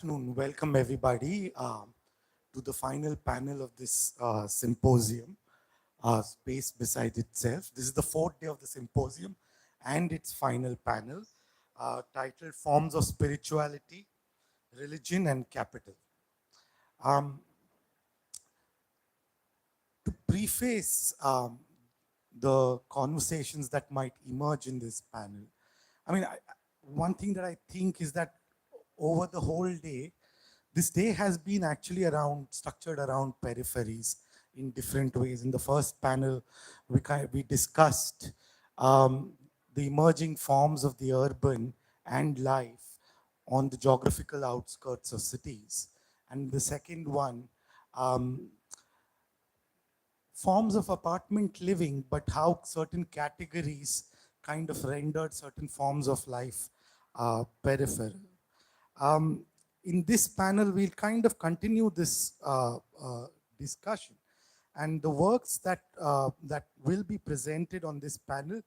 Afternoon. Welcome everybody to the final panel of this symposium, Space Beside Itself. This is the fourth day of the symposium and its final panel, titled Forms of Spirituality, Religion and Capital. Um, to preface the conversations that might emerge in this panel, one thing that I think is that over the whole day, this day has been actually structured around peripheries in different ways. In the first panel, we discussed the emerging forms of the urban and life on the geographical outskirts of cities. And the second one, um, forms of apartment living, but how certain categories kind of rendered certain forms of life peripheral. Um, in this panel, we'll kind of continue this discussion. And the works that will be presented on this panel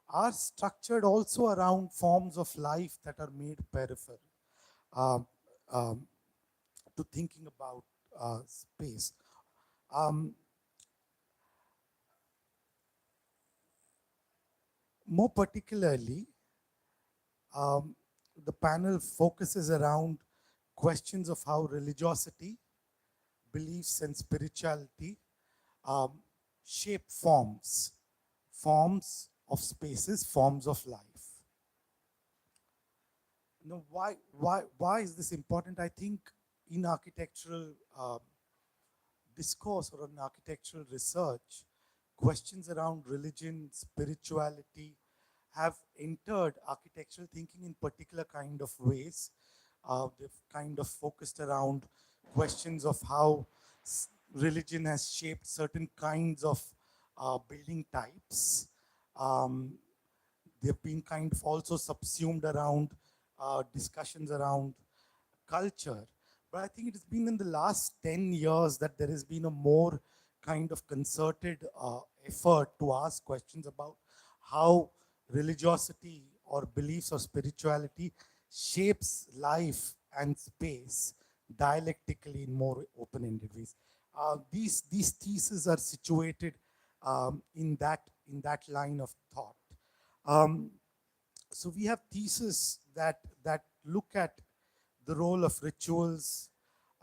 are structured also around forms of life that are made peripheral um, um, to thinking about space. Um, More particularly, um, the panel focuses around questions of how religiosity, beliefs, and spirituality um, shape forms of spaces, forms of life. Now, why is this important? I think in architectural discourse or in architectural research, questions around religion, spirituality have entered architectural thinking in particular kind of ways. They've kind of focused around questions of how religion has shaped certain kinds of building types. Um, they've been kind of also subsumed around discussions around culture. But I think it has been in the last 10 years that there has been a more kind of concerted effort to ask questions about how religiosity or beliefs or spirituality shapes life and space dialectically in more open-ended ways. These theses are situated in that line of thought. Um, so we have theses that look at the role of rituals,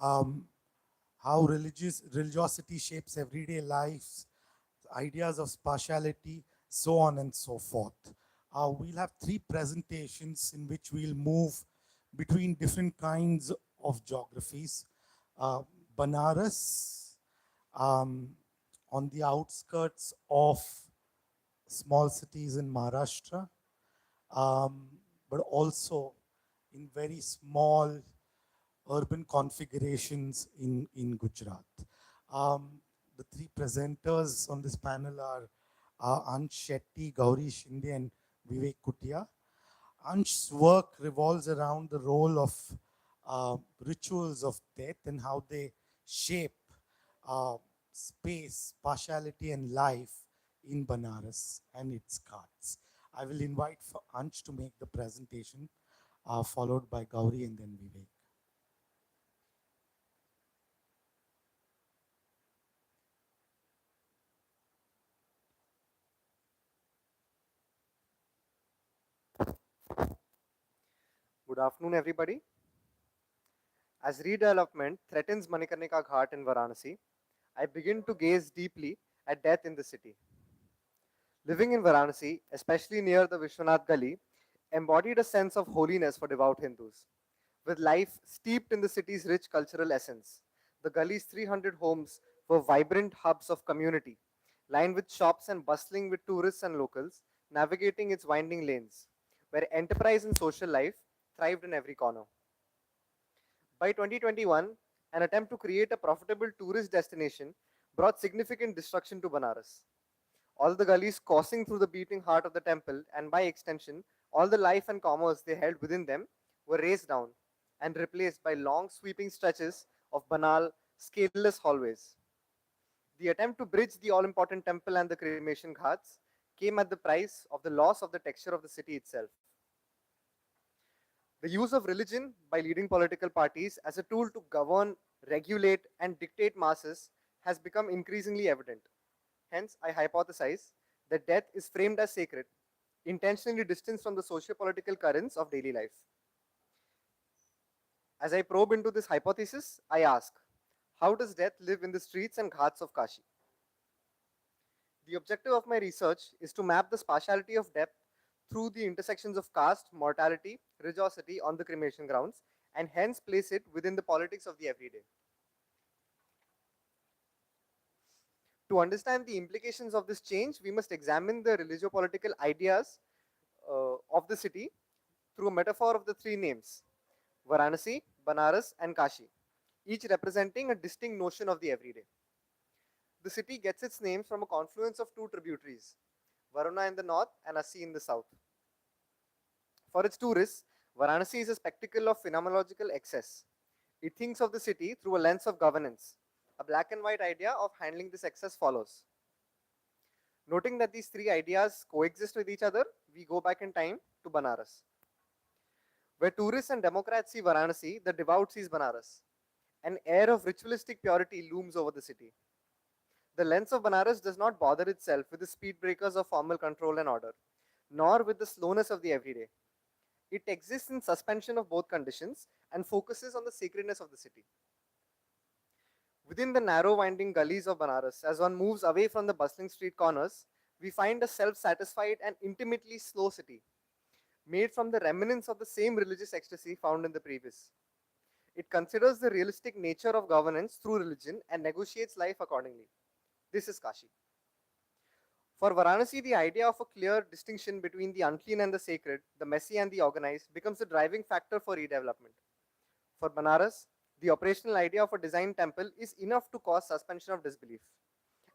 um, how religiosity shapes everyday lives, ideas of spatiality, so on and so forth. We'll have three presentations in which we'll move between different kinds of geographies. Uh, Banaras, um, on the outskirts of small cities in Maharashtra, um, but also in very small urban configurations in Gujarat. Um, the three presenters on this panel are Ansh Shetty, Gauri Shinde, and Vivek Kutia. Ansh's work revolves around the role of rituals of death and how they shape uh, space, partiality, and life in Banaras and its ghats. I will invite for Ansh to make the presentation, followed by Gauri and then Vivek. Good afternoon, everybody. As redevelopment threatens Manikarnika Ghat in Varanasi, I begin to gaze deeply at death in the city. Living in Varanasi, especially near the Vishwanath Gali, embodied a sense of holiness for devout Hindus. With life steeped in the city's rich cultural essence, the Gali's 300 homes were vibrant hubs of community, lined with shops and bustling with tourists and locals, navigating its winding lanes, where enterprise and social life thrived in every corner. By 2021, an attempt to create a profitable tourist destination brought significant destruction to Banaras. All the gullies coursing through the beating heart of the temple, and by extension, all the life and commerce they held within them, were razed down and replaced by long sweeping stretches of banal, scaleless hallways. The attempt to bridge the all important temple and the cremation ghats came at the price of the loss of the texture of the city itself. The use of religion by leading political parties as a tool to govern, regulate, and dictate masses has become increasingly evident. Hence, I hypothesize that death is framed as sacred, intentionally distanced from the socio-political currents of daily life. As I probe into this hypothesis, I ask, how does death live in the streets and ghats of Kashi? The objective of my research is to map the spatiality of death through the intersections of caste, mortality, religiosity on the cremation grounds, and hence place it within the politics of the everyday. To understand the implications of this change, we must examine the religio-political ideas of the city through a metaphor of the three names, Varanasi, Banaras, and Kashi, each representing a distinct notion of the everyday. The city gets its name from a confluence of two tributaries, Varuna in the north and Asi in the south. For its tourists, Varanasi is a spectacle of phenomenological excess. It thinks of the city through a lens of governance. A black and white idea of handling this excess follows. Noting that these three ideas coexist with each other, we go back in time to Banaras. Where tourists and democrats see Varanasi, the devout sees Banaras. An air of ritualistic purity looms over the city. The lens of Banaras does not bother itself with the speed breakers of formal control and order, nor with the slowness of the everyday. It exists in suspension of both conditions and focuses on the sacredness of the city. Within the narrow winding gullies of Banaras, as one moves away from the bustling street corners, we find a self-satisfied and intimately slow city, made from the remnants of the same religious ecstasy found in the previous. It considers the realistic nature of governance through religion and negotiates life accordingly. This is Kashi. For Varanasi, the idea of a clear distinction between the unclean and the sacred, the messy and the organized, becomes the driving factor for redevelopment. For Banaras, the operational idea of a designed temple is enough to cause suspension of disbelief.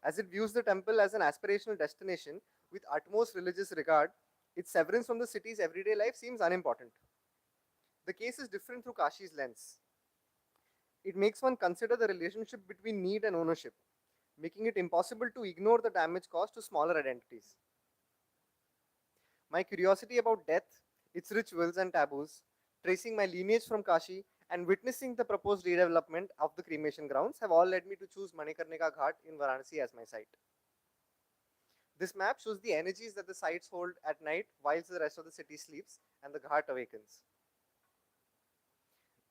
As it views the temple as an aspirational destination with utmost religious regard, its severance from the city's everyday life seems unimportant. The case is different through Kashi's lens. It makes one consider the relationship between need and ownership, making it impossible to ignore the damage caused to smaller identities. My curiosity about death, its rituals and taboos, tracing my lineage from Kashi, and witnessing the proposed redevelopment of the cremation grounds have all led me to choose Manikarnika Ghat in Varanasi as my site. This map shows the energies that the sites hold at night whilst the rest of the city sleeps and the Ghat awakens.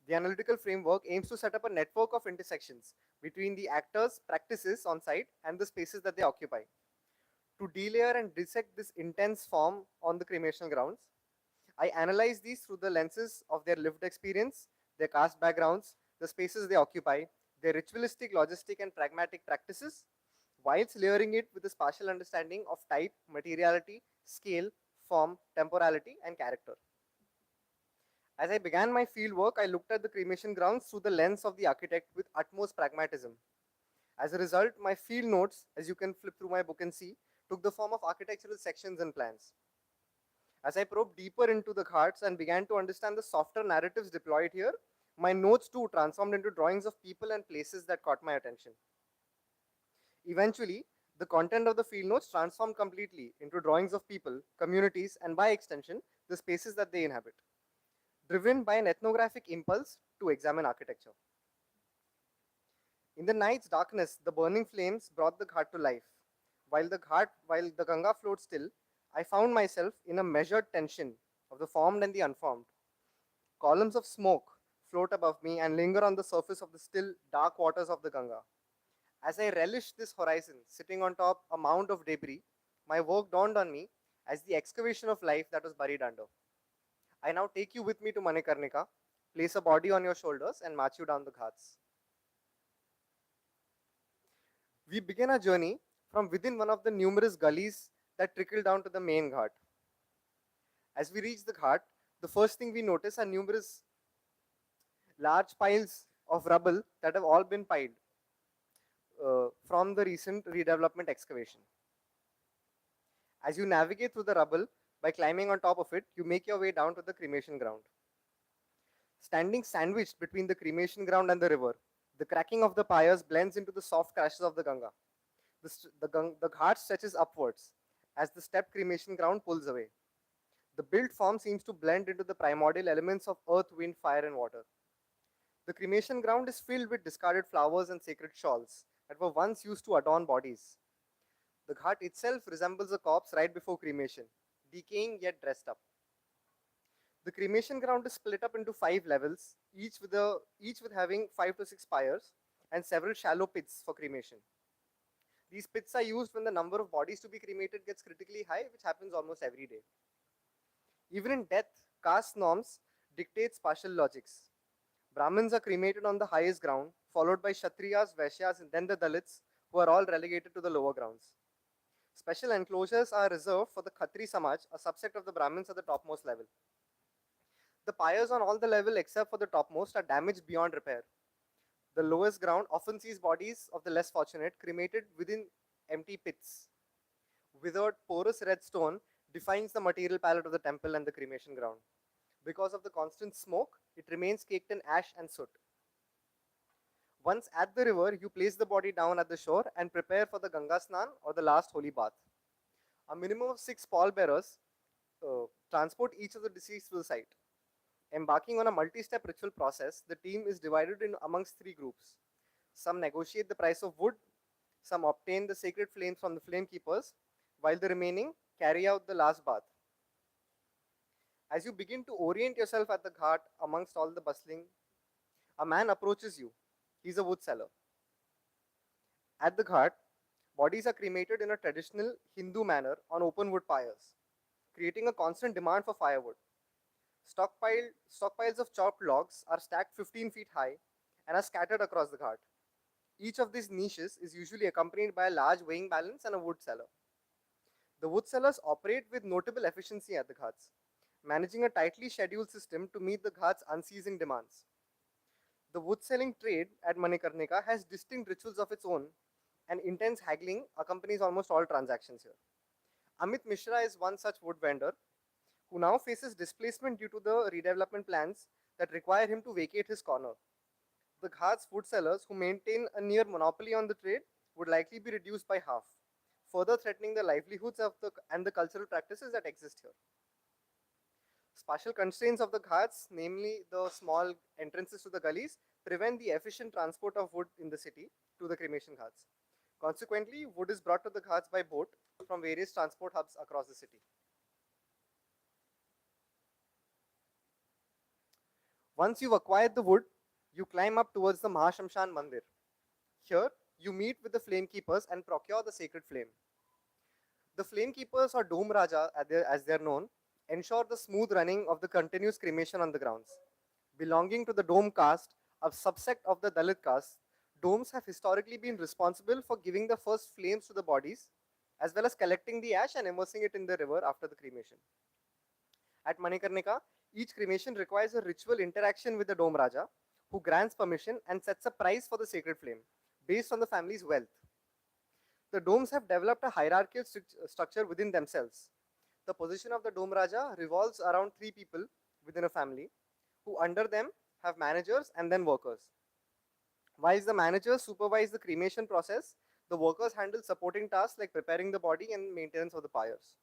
The analytical framework aims to set up a network of intersections between the actors' practices on site and the spaces that they occupy. To delayer and dissect this intense form on the cremation grounds, I analyze these through the lenses of their lived experience, their caste backgrounds, the spaces they occupy, their ritualistic, logistic, and pragmatic practices, whilst layering it with a spatial understanding of type, materiality, scale, form, temporality, and character. As I began my fieldwork, I looked at the cremation grounds through the lens of the architect with utmost pragmatism. As a result, my field notes, as you can flip through my book and see, took the form of architectural sections and plans. As I probed deeper into the ghats and began to understand the softer narratives deployed here, my notes too transformed into drawings of people and places that caught my attention. Eventually, the content of the field notes transformed completely into drawings of people, communities, and by extension, the spaces that they inhabit, driven by an ethnographic impulse to examine architecture. In the night's darkness, the burning flames brought the ghat to life. While the Ganga flowed still, I found myself in a measured tension of the formed and the unformed. Columns of smoke float above me and linger on the surface of the still, dark waters of the Ganga. As I relished this horizon, sitting on top a mound of debris, my work dawned on me as the excavation of life that was buried under. I now take you with me to Manikarnika, place a body on your shoulders, and march you down the ghats. We begin our journey from within one of the numerous gullies that trickle down to the main ghat. As we reach the ghat, the first thing we notice are numerous large piles of rubble that have all been piled from the recent redevelopment excavation. As you navigate through the rubble, by climbing on top of it, you make your way down to the cremation ground. Standing sandwiched between the cremation ground and the river, the cracking of the pyres blends into the soft crashes of the Ganga. The ghat stretches upwards as the stepped cremation ground pulls away. The built form seems to blend into the primordial elements of earth, wind, fire, and water. The cremation ground is filled with discarded flowers and sacred shawls that were once used to adorn bodies. The ghat itself resembles a corpse right before cremation, decaying yet dressed up. The cremation ground is split up into 5 levels, each with having 5 to 6 pyres and several shallow pits for cremation. These pits are used when the number of bodies to be cremated gets critically high, which happens almost every day. Even in death, caste norms dictate spatial logics. Brahmins are cremated on the highest ground, followed by Kshatriyas, Vaishyas, and then the Dalits, who are all relegated to the lower grounds. Special enclosures are reserved for the Khatri Samaj, a subset of the Brahmins at the topmost level. The pyres on all the level except for the topmost are damaged beyond repair. The lowest ground often sees bodies of the less fortunate cremated within empty pits. Withered, porous red stone defines the material palette of the temple and the cremation ground. Because of the constant smoke, it remains caked in ash and soot. Once at the river, you place the body down at the shore and prepare for the Ganga Snan or the last holy bath. A minimum of 6 pallbearers transport each of the deceased to the site. Embarking on a multi-step ritual process, the team is divided in amongst 3 groups. Some negotiate the price of wood, some obtain the sacred flames from the flame keepers, while the remaining carry out the last bath. As you begin to orient yourself at the ghat amongst all the bustling, a man approaches you. He's a wood seller. At the ghat, bodies are cremated in a traditional Hindu manner on open wood pyres, creating a constant demand for firewood. Stockpiles of chopped logs are stacked 15 feet high and are scattered across the ghat. Each of these niches is usually accompanied by a large weighing balance and a wood cellar. The wood sellers operate with notable efficiency at the ghats, managing a tightly scheduled system to meet the ghats' unceasing demands. The wood selling trade at Manikarnika has distinct rituals of its own, and intense haggling accompanies almost all transactions here. Amit Mishra is one such wood vendor who now faces displacement due to the redevelopment plans that require him to vacate his corner. The Ghats wood sellers, who maintain a near monopoly on the trade, would likely be reduced by half, further threatening the livelihoods of and the cultural practices that exist here. Spatial constraints of the ghats, namely the small entrances to the gullies, prevent the efficient transport of wood in the city to the cremation ghats. Consequently, wood is brought to the ghats by boat from various transport hubs across the city. Once you've acquired the wood, you climb up towards the Mahashamshan Mandir. Here, you meet with the flame keepers and procure the sacred flame. The flame keepers, or Dome Raja as they are known, ensure the smooth running of the continuous cremation on the grounds. Belonging to the Dome caste, a subsect of the Dalit caste, domes have historically been responsible for giving the first flames to the bodies, as well as collecting the ash and immersing it in the river after the cremation. At Manikarnika, each cremation requires a ritual interaction with the Dome Raja, who grants permission and sets a price for the sacred flame, based on the family's wealth. The domes have developed a hierarchical structure within themselves. The position of the Dome Raja revolves around 3 people within a family, who under them have managers and then workers. Whilst the managers supervise the cremation process, the workers handle supporting tasks like preparing the body and maintenance of the pyres.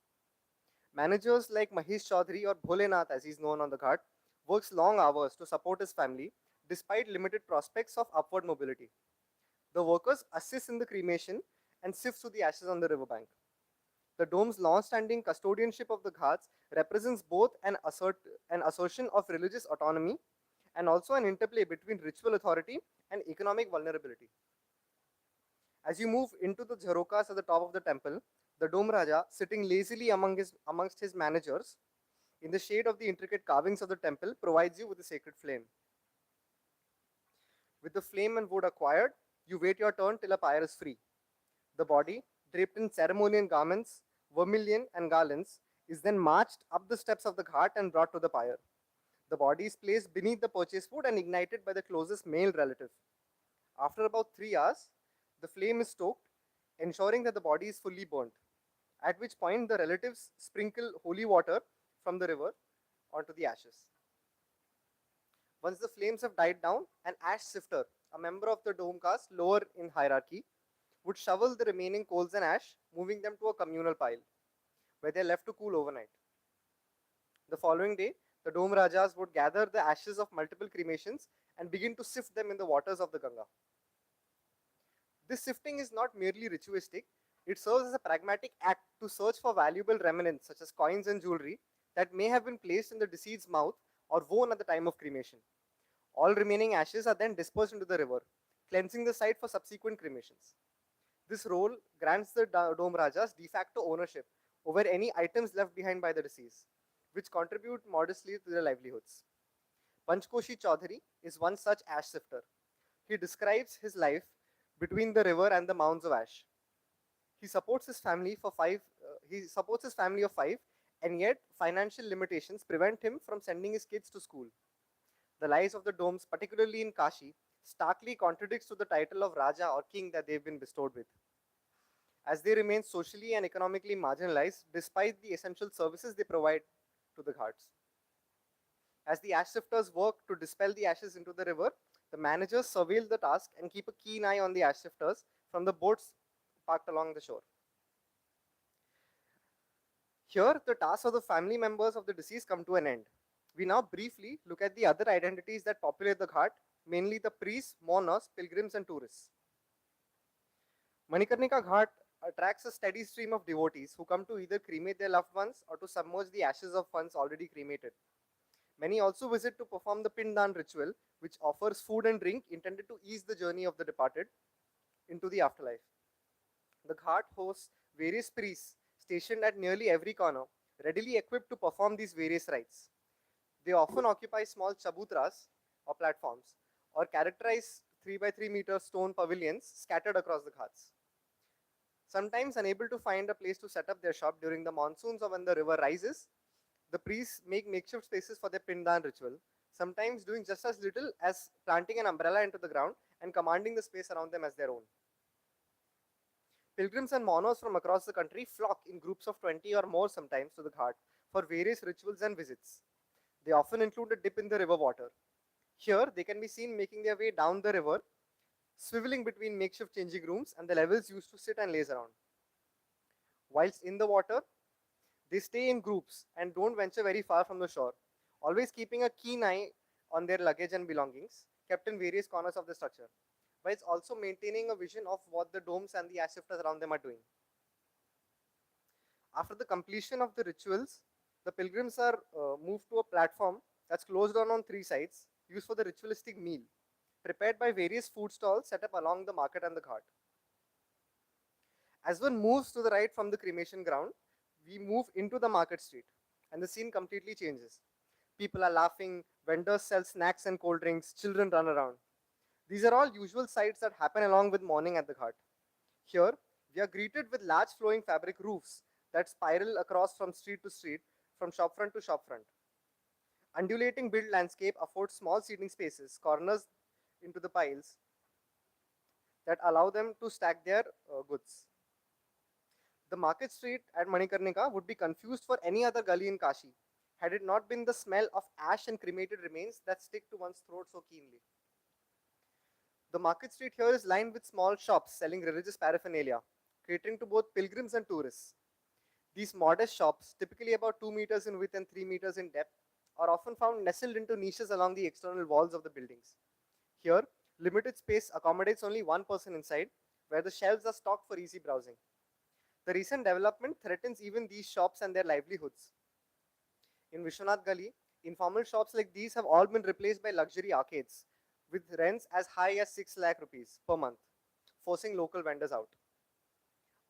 Managers like Mahesh Chaudhary, or Bholenath as he's known on the ghat, works long hours to support his family despite limited prospects of upward mobility. The workers assist in the cremation and sift through the ashes on the riverbank. The dome's long-standing custodianship of the ghats represents both an assertion of religious autonomy and also an interplay between ritual authority and economic vulnerability. As you move into the jharokas at the top of the temple, the Dome Raja, sitting lazily amongst his managers in the shade of the intricate carvings of the temple, provides you with the sacred flame. With the flame and wood acquired, you wait your turn till a pyre is free. The body, draped in ceremonial garments, vermilion, and garlands, is then marched up the steps of the ghat and brought to the pyre. The body is placed beneath the purchase wood and ignited by the closest male relative. After about 3 hours, the flame is stoked, ensuring that the body is fully burnt, at which point the relatives sprinkle holy water from the river onto the ashes. Once the flames have died down, an ash sifter, a member of the dome caste lower in hierarchy, would shovel the remaining coals and ash, moving them to a communal pile, where they are left to cool overnight. The following day, the Dome Rajas would gather the ashes of multiple cremations and begin to sift them in the waters of the Ganga. This sifting is not merely ritualistic, it serves as a pragmatic act to search for valuable remnants such as coins and jewelry that may have been placed in the deceased's mouth or worn at the time of cremation. All remaining ashes are then dispersed into the river, cleansing the site for subsequent cremations. This role grants the Dome Rajas de facto ownership over any items left behind by the deceased, which contribute modestly to their livelihoods. Panchkoshi Chaudhary is one such ash sifter. He describes his life between the river and the mounds of ash. He supports his family for he supports his family of five, and yet financial limitations prevent him from sending his kids to school. The lives of the domes, particularly in Kashi, starkly contradicts to the title of Raja or King that they've been bestowed with, as they remain socially and economically marginalized despite the essential services they provide to the ghats. As the ash sifters work to dispel the ashes into the river, the managers surveil the task and keep a keen eye on the ash sifters from the boats parked along the shore. Here, the tasks of the family members of the deceased come to an end. We now briefly look at the other identities that populate the ghat, mainly the priests, mourners, pilgrims, and tourists. Manikarnika Ghat attracts a steady stream of devotees who come to either cremate their loved ones or to submerge the ashes of ones already cremated. Many also visit to perform the Pindan ritual, which offers food and drink intended to ease the journey of the departed into the afterlife. The Ghat hosts various priests stationed at nearly every corner, readily equipped to perform these various rites. They often occupy small chabutras or platforms or characterize 3 by 3 meter stone pavilions scattered across the ghats. Sometimes unable to find a place to set up their shop during the monsoons or when the river rises, the priests make makeshift spaces for their Pindan ritual, sometimes doing just as little as planting an umbrella into the ground and commanding the space around them as their own. Pilgrims and mourners from across the country flock in groups of 20 or more sometimes to the ghat for various rituals and visits. They often include a dip in the river water. Here, they can be seen making their way down the river, swiveling between makeshift changing rooms and the levels used to sit and laze around. Whilst in the water, they stay in groups and don't venture very far from the shore, always keeping a keen eye on their luggage and belongings kept in various corners of the structure, whilst also maintaining a vision of what the domes and the ash shifters around them are doing. After the completion of the rituals, the pilgrims are moved to a platform that's closed on three sides, used for the ritualistic meal, prepared by various food stalls set up along the market and the ghat. As one moves to the right from the cremation ground, we move into the market street, and the scene completely changes. People are laughing, vendors sell snacks and cold drinks, children run around. These are all usual sights that happen along with mourning at the ghat. Here, we are greeted with large flowing fabric roofs that spiral across from street to street, from shopfront to shopfront. Undulating built landscape affords small seating spaces, corners into the piles that allow them to stack their goods. The market street at Manikarnika would be confused for any other gully in Kashi, had it not been the smell of ash and cremated remains that stick to one's throat so keenly. The market street here is lined with small shops selling religious paraphernalia, catering to both pilgrims and tourists. These modest shops, typically about 2 meters in width and 3 meters in depth, are often found nestled into niches along the external walls of the buildings. Here, limited space accommodates only one person inside, where the shelves are stocked for easy browsing. The recent development threatens even these shops and their livelihoods. In Vishwanath Gali, informal shops like these have all been replaced by luxury arcades, with rents as high as 6 lakh rupees per month, forcing local vendors out.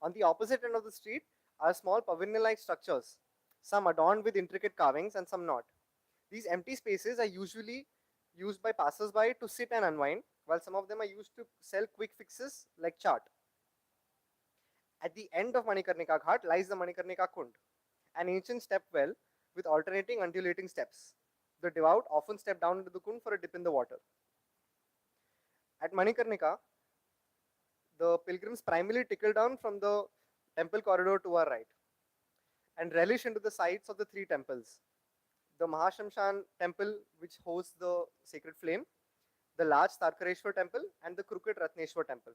On the opposite end of the street are small pavilion-like structures, some adorned with intricate carvings and some not. These empty spaces are usually used by passers-by to sit and unwind, while some of them are used to sell quick fixes like chaat. At the end of Manikarnika Ghat lies the Manikarnika Kund, an ancient step well with alternating undulating steps. The devout often step down into the Kund for a dip in the water. At Manikarnika, the pilgrims primarily trickle down from the temple corridor to our right and relish into the sites of the three temples. The Mahashamshan temple, which hosts the sacred flame, the large Tarkareshwar temple, and the crooked Ratneshwar temple.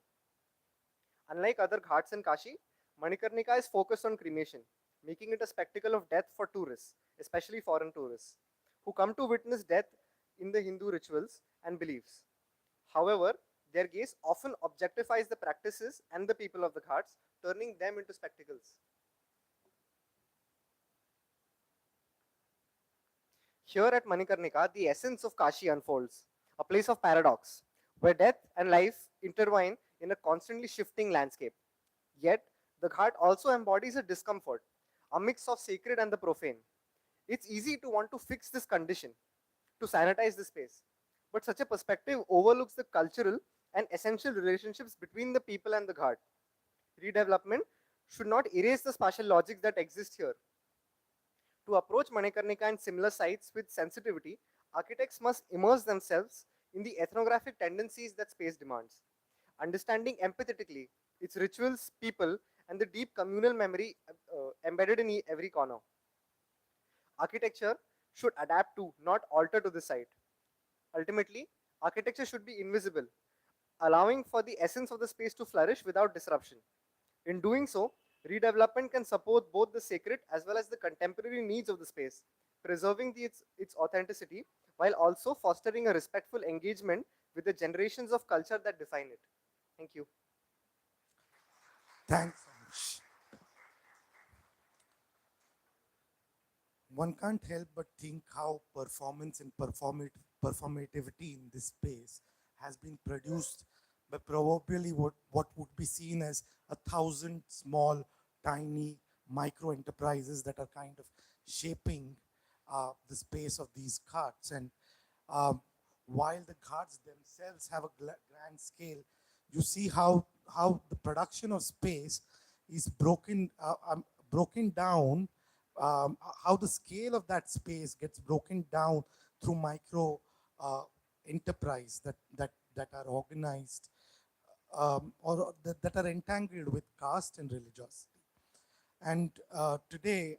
Unlike other ghats in Kashi, Manikarnika is focused on cremation. making it a spectacle of death for tourists, especially foreign tourists, who come to witness death in the Hindu rituals and beliefs. However, their gaze often objectifies the practices and the people of the ghats, turning them into spectacles. Here at Manikarnika, the essence of Kashi unfolds, a place of paradox, where death and life intertwine in a constantly shifting landscape. Yet, the ghat also embodies a discomfort, a mix of sacred and the profane. It's easy to want to fix this condition, to sanitize the space. But such a perspective overlooks the cultural and essential relationships between the people and the ghat. Redevelopment should not erase the spatial logics that exist here. To approach Manikarnika and similar sites with sensitivity, architects must immerse themselves in the ethnographic tendencies that space demands, understanding empathetically its rituals, people, and the deep communal memory embedded in every corner. Architecture should adapt to, not alter to the site. Ultimately, architecture should be invisible, allowing for the essence of the space to flourish without disruption. In doing so, redevelopment can support both the sacred as well as the contemporary needs of the space, preserving its authenticity while also fostering a respectful engagement with the generations of culture that define it. Thank you. Thanks, Anish. One can't help but think how performance and performativity in this space has been produced by probably what would be seen as 1,000 small, tiny micro enterprises that are kind of shaping the space of these carts. And um, while the carts themselves have a grand scale, you see how the production of space is broken down, how the scale of that space gets broken down through micro uh, enterprise that are organized or that are entangled with caste and religiosity. And today,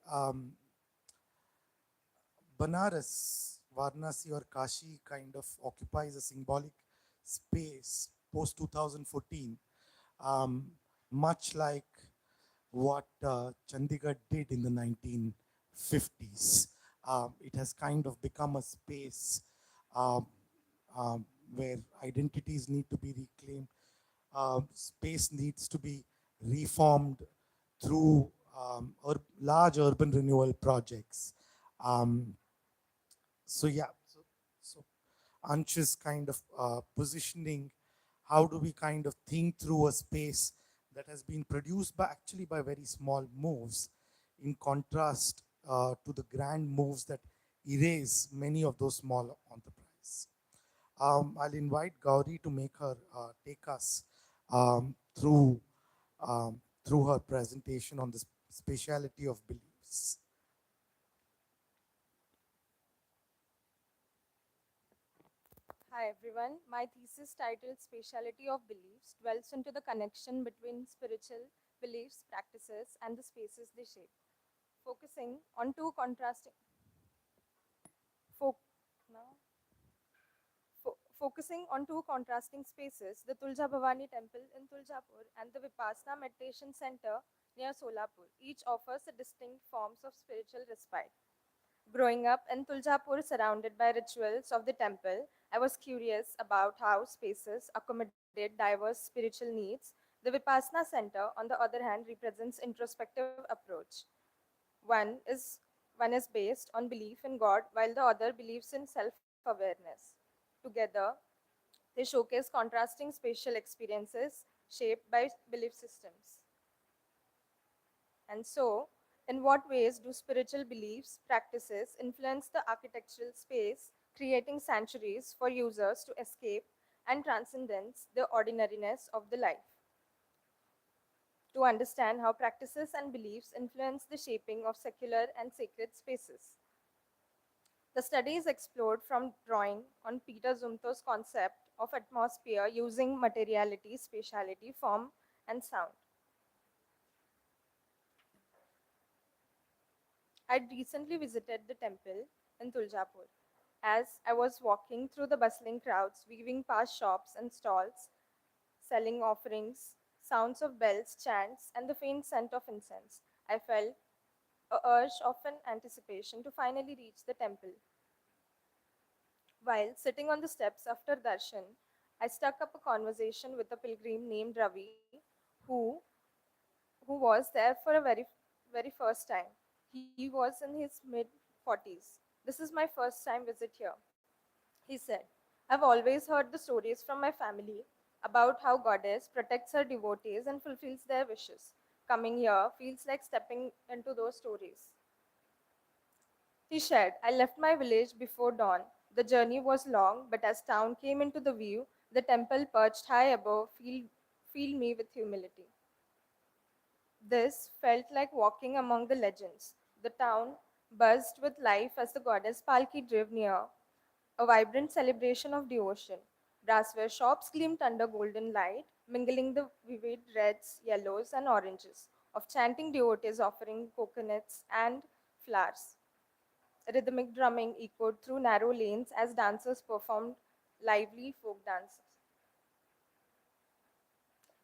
Banaras, Varanasi or Kashi kind of occupies a symbolic space post 2014, um, much like what Chandigarh did in the 1950s. It has kind of become a space um, where identities need to be reclaimed. Space needs to be reformed through large urban renewal projects. Um, so yeah, so Ansh's kind of positioning, how do we kind of think through a space that has been produced by actually by very small moves, in contrast to the grand moves that erase many of those small enterprises. I'll invite Gauri to make her take us through through her presentation on the speciality of beliefs. Hi everyone. My thesis titled Spatiality of Beliefs dwells into the connection between spiritual beliefs, practices, and the spaces they shape, focusing on two contrasting fo- no, focusing on two contrasting spaces, the Tulja Bhavani temple in Tuljapur and the Vipassana meditation center near Solapur. Each offers a distinct forms of spiritual respite. Growing up in Tuljapur, surrounded by rituals of the temple, I was curious about how spaces accommodate diverse spiritual needs. The Vipassana Center, on the other hand, represents introspective approach. One is One is based on belief in God, while the other believes in self-awareness. Together, they showcase contrasting spatial experiences shaped by belief systems. And so, in what ways do spiritual beliefs, practices influence the architectural space, creating sanctuaries for users to escape and transcendence the ordinariness of the life? To understand how practices and beliefs influence the shaping of secular and sacred spaces. The study is explored from drawing on Peter Zumthor's concept of atmosphere using materiality, spatiality, form, and sound. I'd recently visited the temple in Tuljapur. As I was walking through the bustling crowds, weaving past shops and stalls, selling offerings, sounds of bells, chants, and the faint scent of incense, I felt a urge of an anticipation to finally reach the temple. While sitting on the steps after darshan, I struck up a conversation with a pilgrim named Ravi, who who was there for a very first time. He was in his mid 40s. This is my first time visit here. He said, I've always heard the stories from my family about how goddess protects her devotees and fulfills their wishes. Coming here feels like stepping into those stories. He shared, I left my village before dawn. The journey was long, but as town came into the view, the temple perched high above filled me with humility. This felt like walking among the legends. The town buzzed with life as the goddess Palki drove near, a vibrant celebration of devotion. Brassware shops gleamed under golden light, mingling the vivid reds, yellows, and oranges of chanting devotees offering coconuts and flowers. Rhythmic drumming echoed through narrow lanes as dancers performed lively folk dances.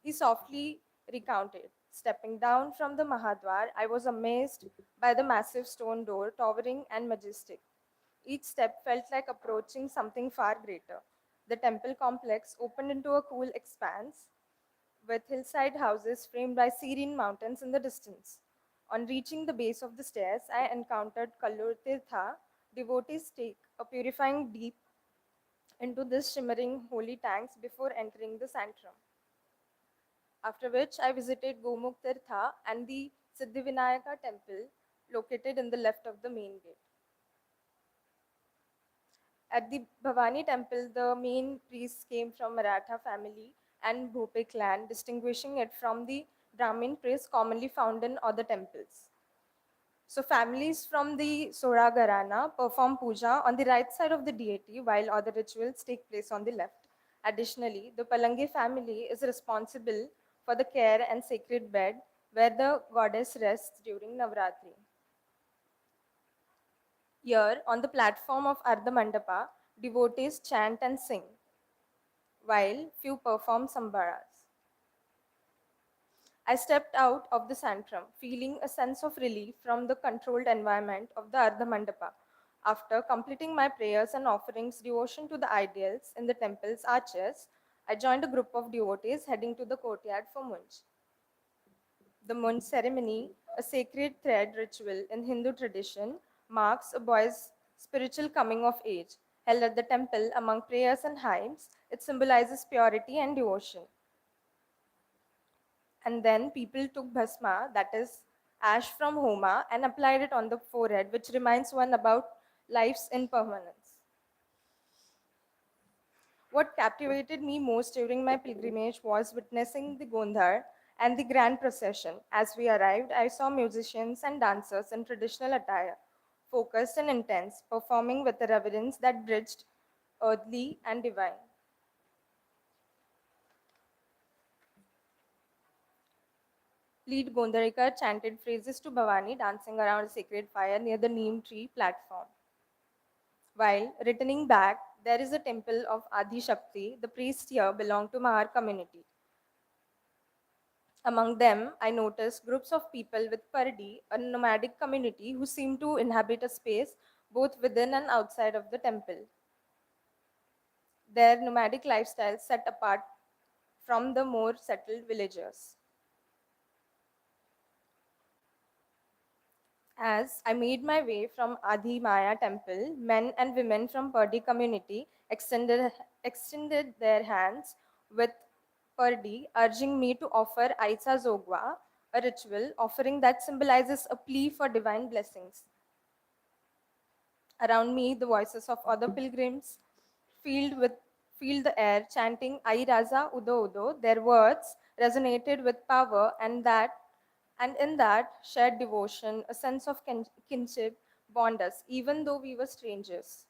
He softly recounted. Stepping down from the Mahadwar, I was amazed by the massive stone door, towering and majestic. Each step felt like approaching something far greater. The temple complex opened into a cool expanse with hillside houses framed by serene mountains in the distance. On reaching the base of the stairs, I encountered Kallur Tirtha, devotees take a purifying deep into this shimmering holy tanks before entering the sanctum. After which I visited Gomukh Tirtha and the Siddhivinayaka temple located in the left of the main gate. At the Bhavani temple, the main priests came from Maratha family and Bhope clan, distinguishing it from the Brahmin priests commonly found in other temples. So families from the Sora Gharana perform puja on the right side of the deity while other rituals take place on the left. Additionally, the Palangi family is responsible for the care and sacred bed where the goddess rests during Navratri. Here, on the platform of Ardha Mandapa, devotees chant and sing, while few perform sambaras. I stepped out of the sanctum, feeling a sense of relief from the controlled environment of the Ardha Mandapa. After completing my prayers and offerings devotion to the idols in the temple's arches, I joined a group of devotees heading to the courtyard for Munj. The Munj ceremony, a sacred thread ritual in Hindu tradition, marks a boy's spiritual coming of age. Held at the temple among prayers and hymns, it symbolizes purity and devotion. And then people took bhasma, that is ash from homa, and applied it on the forehead, which reminds one about life's impermanence. What captivated me most during my pilgrimage was witnessing the Gondhar and the grand procession. As we arrived, I saw musicians and dancers in traditional attire, focused and intense, performing with a reverence that bridged earthly and divine. Lead Gondharika chanted phrases to Bhavani, dancing around a sacred fire near the neem tree platform. While returning back, there is a temple of Adi Shakti. The priests here belong to Mahar community. Among them, I noticed groups of people with Pardi, a nomadic community who seem to inhabit a space both within and outside of the temple. Their nomadic lifestyle set apart from the more settled villagers. As I made my way from Adi Maya temple, men and women from Pardi community extended their hands with Pardi, urging me to offer Aisa Zogwa, a ritual offering that symbolizes a plea for divine blessings. Around me, the voices of other pilgrims filled with filled the air, chanting Ai Raza Udo Udo. Their words resonated with power, and in that shared devotion, a sense of kinship bond us, even though we were strangers.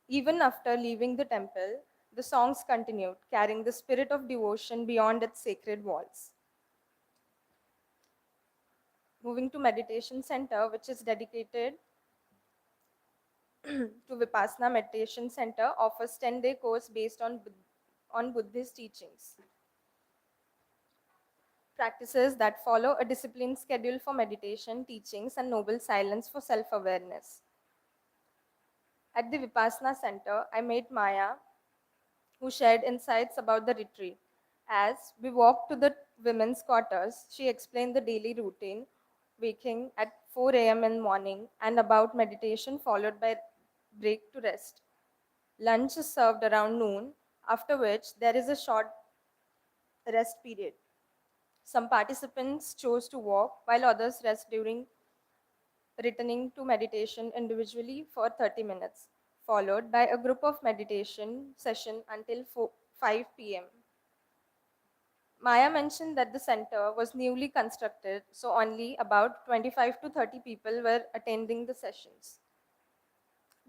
Even after leaving the temple, the songs continued, carrying the spirit of devotion beyond its sacred walls. Moving to meditation center, which is dedicated to Vipassana Meditation Center, offers 10-day course based on Buddhist teachings. practices that follow a disciplined schedule for meditation, teachings, and noble silence for self awareness. At the Vipassana Center, I met Maya, who shared insights about the retreat. As we walked to the women's quarters, she explained the daily routine, waking at 4 a.m. in the morning, and about meditation followed by break to rest. Lunch is served around noon, after which there is a short rest period. Some participants chose to walk, while others rest during returning to meditation individually for 30 minutes, followed by a group of meditation session until 5 p.m. Maya mentioned that the center was newly constructed, so only about 25 to 30 people were attending the sessions.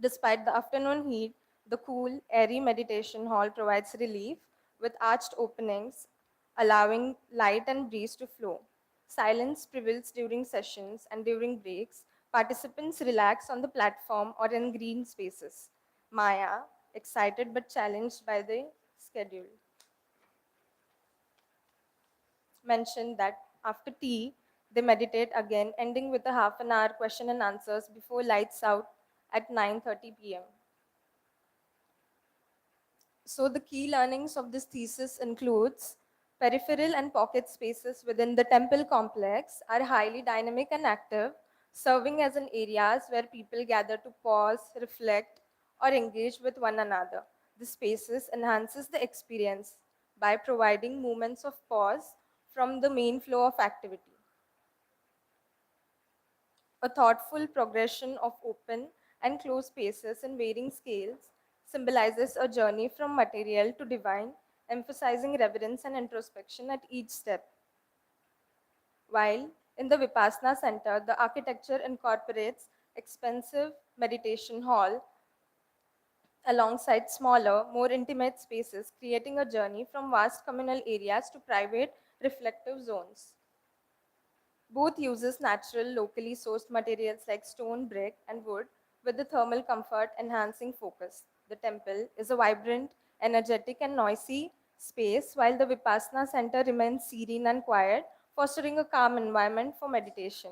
Despite the afternoon heat, the cool, airy meditation hall provides relief with arched openings, allowing light and breeze to flow. Silence prevails during sessions, and during breaks, participants relax on the platform or in green spaces. Maya, excited but challenged by the schedule, mentioned that after tea, they meditate again, ending with a half an hour question and answers before lights out at 9:30 p.m. So the key learnings of this thesis includes peripheral and pocket spaces within the temple complex are highly dynamic and active, serving as an areas where people gather to pause, reflect, or engage with one another. The spaces enhances the experience by providing moments of pause from the main flow of activity. A thoughtful progression of open and closed spaces in varying scales symbolizes a journey from material to divine, emphasizing reverence and introspection at each step. While in the Vipassana Center, the architecture incorporates expensive meditation hall alongside smaller, more intimate spaces, creating a journey from vast communal areas to private, reflective zones. Both uses natural, locally sourced materials like stone, brick, and wood, with the thermal comfort enhancing focus. The temple is a vibrant, energetic, and noisy space, while the Vipassana center remains serene and quiet, fostering a calm environment for meditation.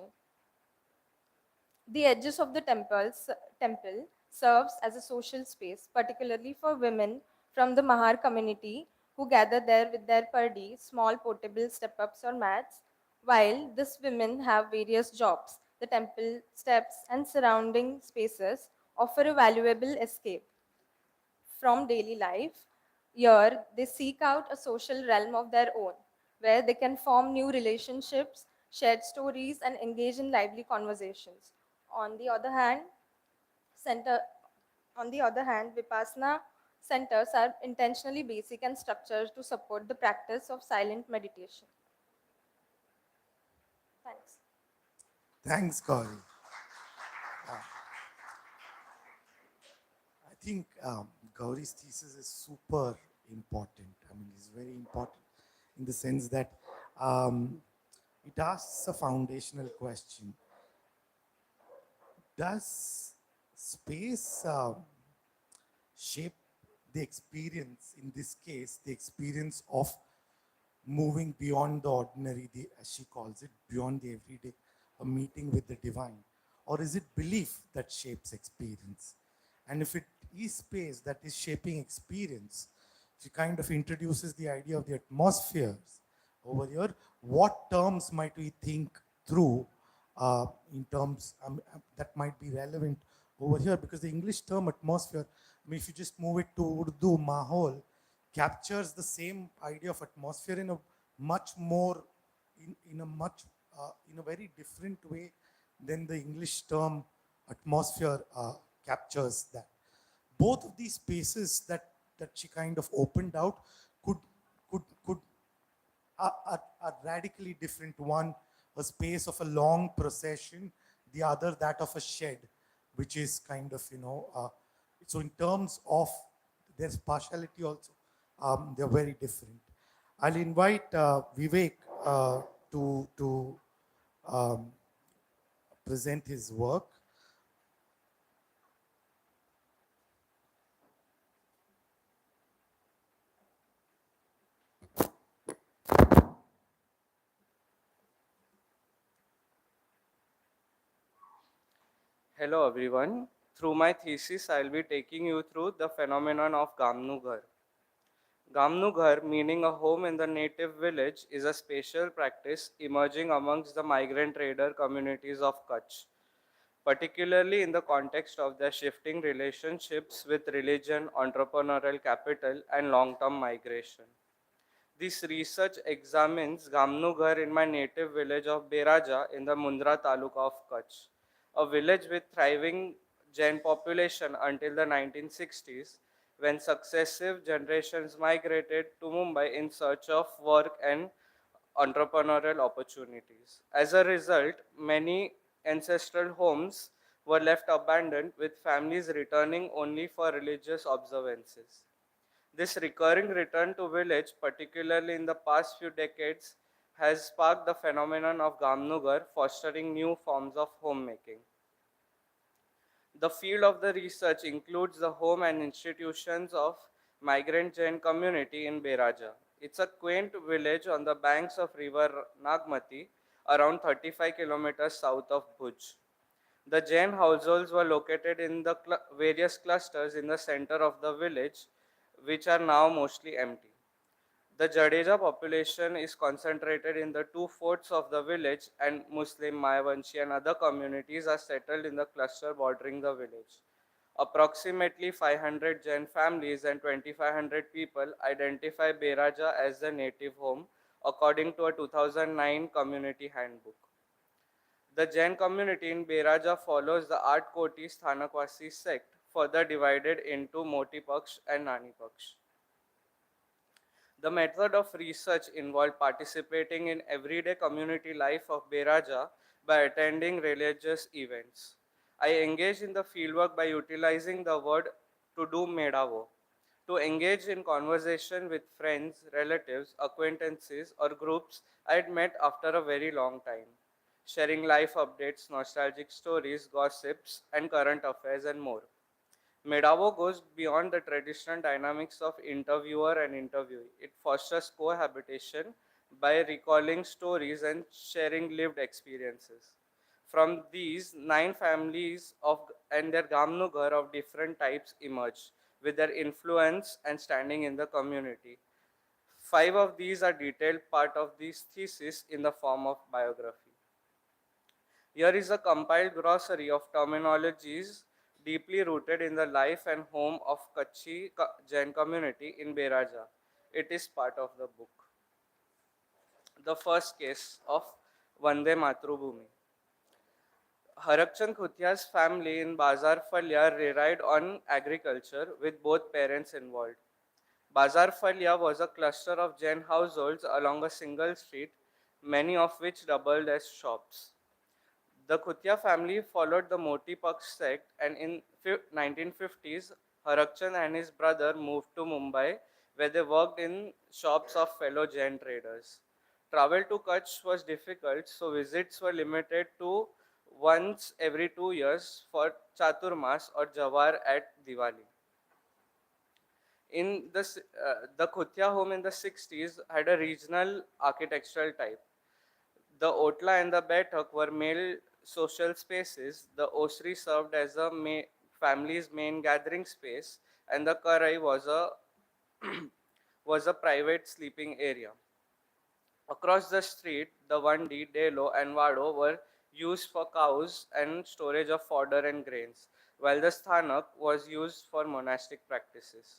The edges of the temple serves as a social space, particularly for women from the Mahar community who gather there with their pardi, small portable step-ups or mats. While these women have various jobs, the temple steps and surrounding spaces offer a valuable escape from daily life. Here, they seek out a social realm of their own, where they can form new relationships, share stories, and engage in lively conversations. On the other hand, center, Vipassana centers are intentionally basic and structured to support the practice of silent meditation. Thanks. Thanks, Gauri. I think Gauri's thesis is super important. I mean, it's very important in the sense that um, it asks a foundational question. Does space shape the experience, in this case, the experience of moving beyond the ordinary, as she calls it, beyond the everyday, a meeting with the divine? Or is it belief that shapes experience? And if it is space that is shaping experience, she kind of introduces the idea of the atmospheres over here. What terms might we think through in terms that might be relevant over here? Because the English term atmosphere, I mean, if you just move it to Urdu, mahol, captures the same idea of atmosphere in a much more, in a much, in a very different way than the English term atmosphere captures that. Both of these spaces that she kind of opened out could are radically different. One, a space of a long procession; the other, that of a shed, which is kind of, so in terms of their partiality also, they're very different. I'll invite Vivek to um, present his work. Hello everyone. Through my thesis, I'll be taking you through the phenomenon of Gamnu Ghar. Gamnu Ghar, meaning a home in the native village, is a spatial practice emerging amongst the migrant trader communities of Kutch, particularly in the context of their shifting relationships with religion, entrepreneurial capital, and long-term migration. This research examines Gamnughar in my native village of Beraja in the Mundra Taluka of Kutch, a village with thriving Jain population until the 1960s, when successive generations migrated to Mumbai in search of work and entrepreneurial opportunities. As a result, many ancestral homes were left abandoned, with families returning only for religious observances. This recurring return to village, particularly in the past few decades, has sparked the phenomenon of Gamnugar, fostering new forms of homemaking. The field of the research includes the home and institutions of migrant Jain community in Beraja. It's a quaint village on the banks of river Nagmati, around 35 kilometers south of Bhuj. The Jain households were located in the various clusters in the center of the village, which are now mostly empty. The Jadeja population is concentrated in the two forts of the village, and Muslim, Mayavanshi, and other communities are settled in the cluster bordering the village. Approximately 500 Jain families and 2,500 people identify Beraja as the native home, according to a 2009 community handbook. The Jain community in Beraja follows the Art Koti Sthanakwasi sect, further divided into Moti Paksh and Nani Paksh. The method of research involved participating in everyday community life of Beraja by attending religious events. I engaged in the fieldwork by utilizing the word to do medavo, to engage in conversation with friends, relatives, acquaintances, or groups I had met after a very long time, sharing life updates, nostalgic stories, gossips, and current affairs, and more. Medavo goes beyond the traditional dynamics of interviewer and interviewee. It fosters cohabitation by recalling stories and sharing lived experiences. From these, 9 families of and their Gamnugar of different types emerge, with their influence and standing in the community. 5 of these are detailed part of this thesis in the form of biography. Here is a compiled glossary of terminologies deeply rooted in the life and home of Kutchi Jain community in Beraja. It is part of the book. The first case of Vande Matrubhumi. Harakchand Khutia's family in Bazar Falya relied on agriculture with both parents involved. Bazar Falya was a cluster of Jain households along a single street, many of which doubled as shops. The Khutia family followed the Moti Paksh sect, and in 1950s, Harakchand and his brother moved to Mumbai, where they worked in shops of fellow Jain traders. Travel to Kutch was difficult, so visits were limited to once every 2 years for Chaturmas or Jawar at Diwali. The Khutia home in the 60s had a regional architectural type. The Otla and the Baitak were male social spaces. The Osri served as a family's main gathering space, and the Karai was a private sleeping area. Across the street, the Vandi, Delo, and Vado were used for cows and storage of fodder and grains, while the Sthanak was used for monastic practices.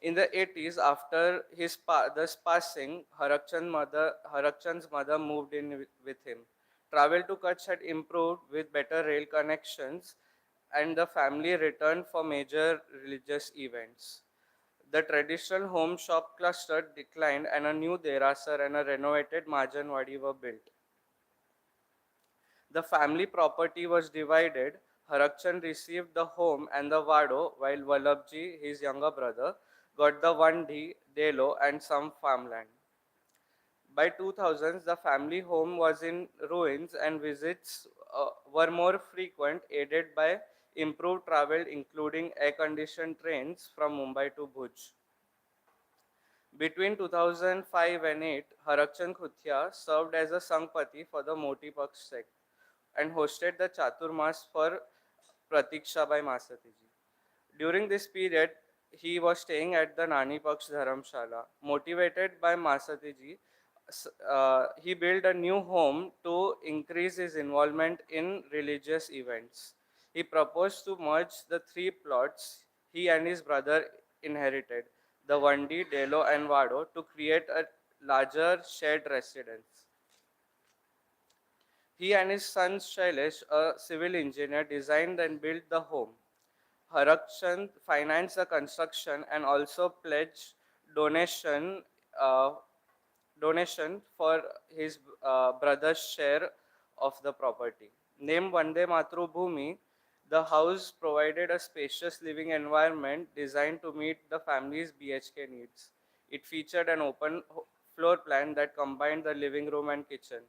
In the 80s, after his father's passing, Harakchand's mother moved in with him. Travel to Kutch had improved with better rail connections, and the family returned for major religious events. The traditional home shop cluster declined, and a new Derasar and a renovated Majanwadi were built. The family property was divided. Harakchand received the home and the Vado, while Vallabhji, his younger brother, got the Vandi, Delo, and some farmland. By 2000s, the family home was in ruins, and visits were more frequent, aided by improved travel, including air-conditioned trains from Mumbai to Bhuj. Between 2005 and 8, Harakchand Khutia served as a Sangpati for the Moti Paksh sect. and hosted the Chaturmas for Pratiksha by Masatiji. During this period, he was staying at the Nani Paksh Dharamshala. Motivated by Masatiji, he built a new home to increase his involvement in religious events. He proposed to merge the three plots he and his brother inherited, the Vandi, Delo, and Vado, to create a larger shared residence. He and his son Shailesh, a civil engineer, designed and built the home. Harakchand financed the construction and also pledged donation uh, donation for his brother's share of the property. Named Vande Matru Bhumi, the house provided a spacious living environment designed to meet the family's BHK needs. It featured an open floor plan that combined the living room and kitchen.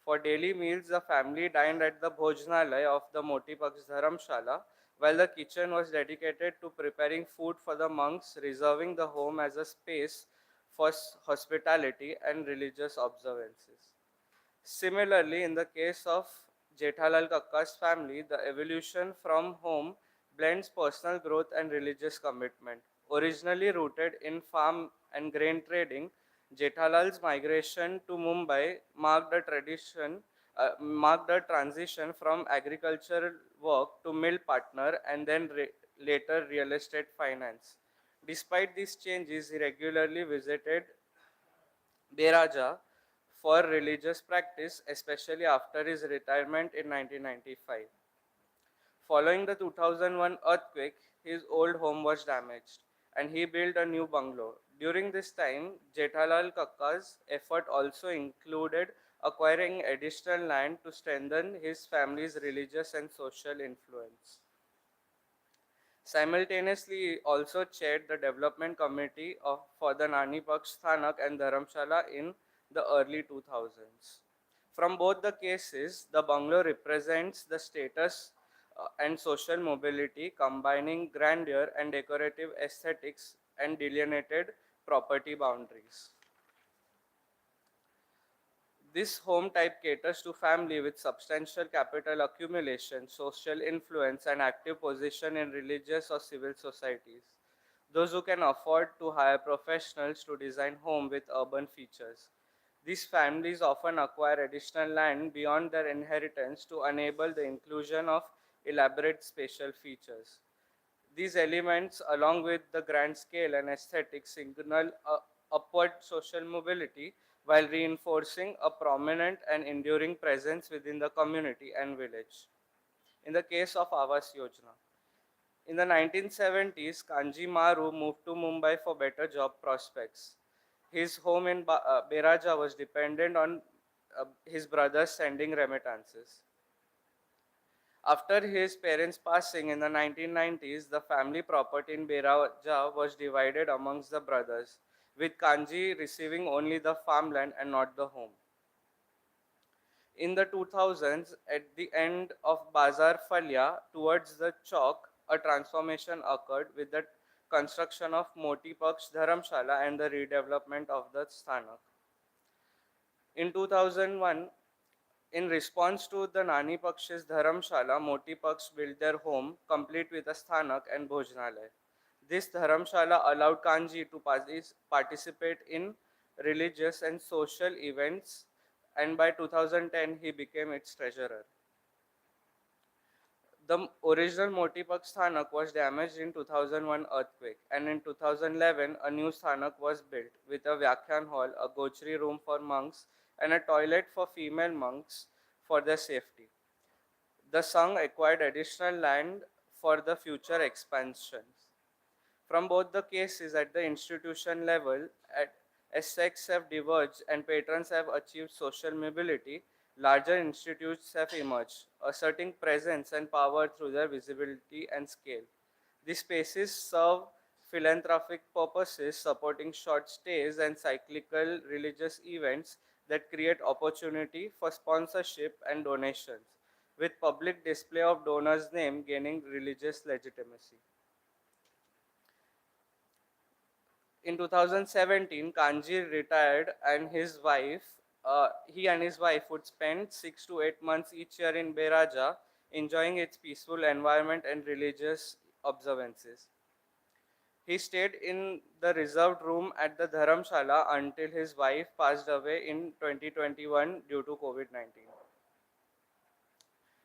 For daily meals, the family dined at the Bhojanalaya of the Moti Paksh Dharamshala, while the kitchen was dedicated to preparing food for the monks, reserving the home as a space for hospitality and religious observances. Similarly, in the case of Jethalal Kakka's family, the evolution from home blends personal growth and religious commitment. Originally rooted in farm and grain trading, Jethalal's migration to Mumbai marked a transition from agricultural work to mill partner and then later real estate finance. Despite these changes, he regularly visited Beraja for religious practice, especially after his retirement in 1995. Following the 2001 earthquake, his old home was damaged and he built a new bungalow. During this time, Jethalal Kakka's effort also included acquiring additional land to strengthen his family's religious and social influence. Simultaneously, he also chaired the development committee for the Nani Paksh Thanak and Dharamshala in the early 2000s. From both the cases, the bungalow represents the status and social mobility, combining grandeur and decorative aesthetics and delineated property boundaries. This home type caters to family with substantial capital accumulation, social influence, and active position in religious or civil societies. Those who can afford to hire professionals to design home with urban features. These families often acquire additional land beyond their inheritance to enable the inclusion of elaborate spatial features. These elements, along with the grand scale and aesthetic, signal upward social mobility while reinforcing a prominent and enduring presence within the community and village. In the case of Awas Yojana, in the 1970s, Kanji Maru moved to Mumbai for better job prospects. His home in Beraja was dependent on his brothers sending remittances. After his parents' passing in the 1990s, the family property in Beraja was divided amongst the brothers, with Kanji receiving only the farmland and not the home. In the 2000s, at the end of Bazar Falya towards the Chowk, a transformation occurred with the construction of Moti Paksh Dharamshala and the redevelopment of the Sthanak. In 2001, in response to the Nani Paksh's Dharamshala, Moti Paksh built their home, complete with a Sthanak and Bhojanalaya. This Dharamshala allowed Kanji to participate in religious and social events, and by 2010 he became its treasurer. The original Motipak Sthanak was damaged in 2001 earthquake, and in 2011 a new Sthanak was built with a Vyakhyan hall, a Gochri room for monks, and a toilet for female monks for their safety. The Sangh acquired additional land for the future expansions. From both the cases at the institution level, as sects have diverged and patrons have achieved social mobility, larger institutes have emerged, asserting presence and power through their visibility and scale. These spaces serve philanthropic purposes, supporting short stays and cyclical religious events that create opportunity for sponsorship and donations, with public display of donors' name gaining religious legitimacy. In 2017, Kanji retired and his wife he and his wife would spend 6 to 8 months each year in Beraja, enjoying its peaceful environment and religious observances. He stayed in the reserved room at the Dharamshala until his wife passed away in 2021 due to COVID 19.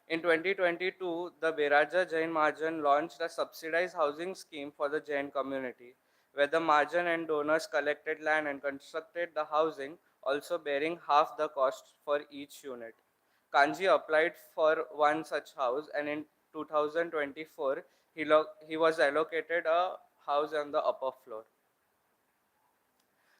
In 2022, the Beraja Jain Mahajan launched a subsidized housing scheme for the Jain community, where the Mahajan and donors collected land and constructed the housing, also bearing half the cost for each unit. Kanji applied for one such house, and in 2024, he was allocated a house on the upper floor.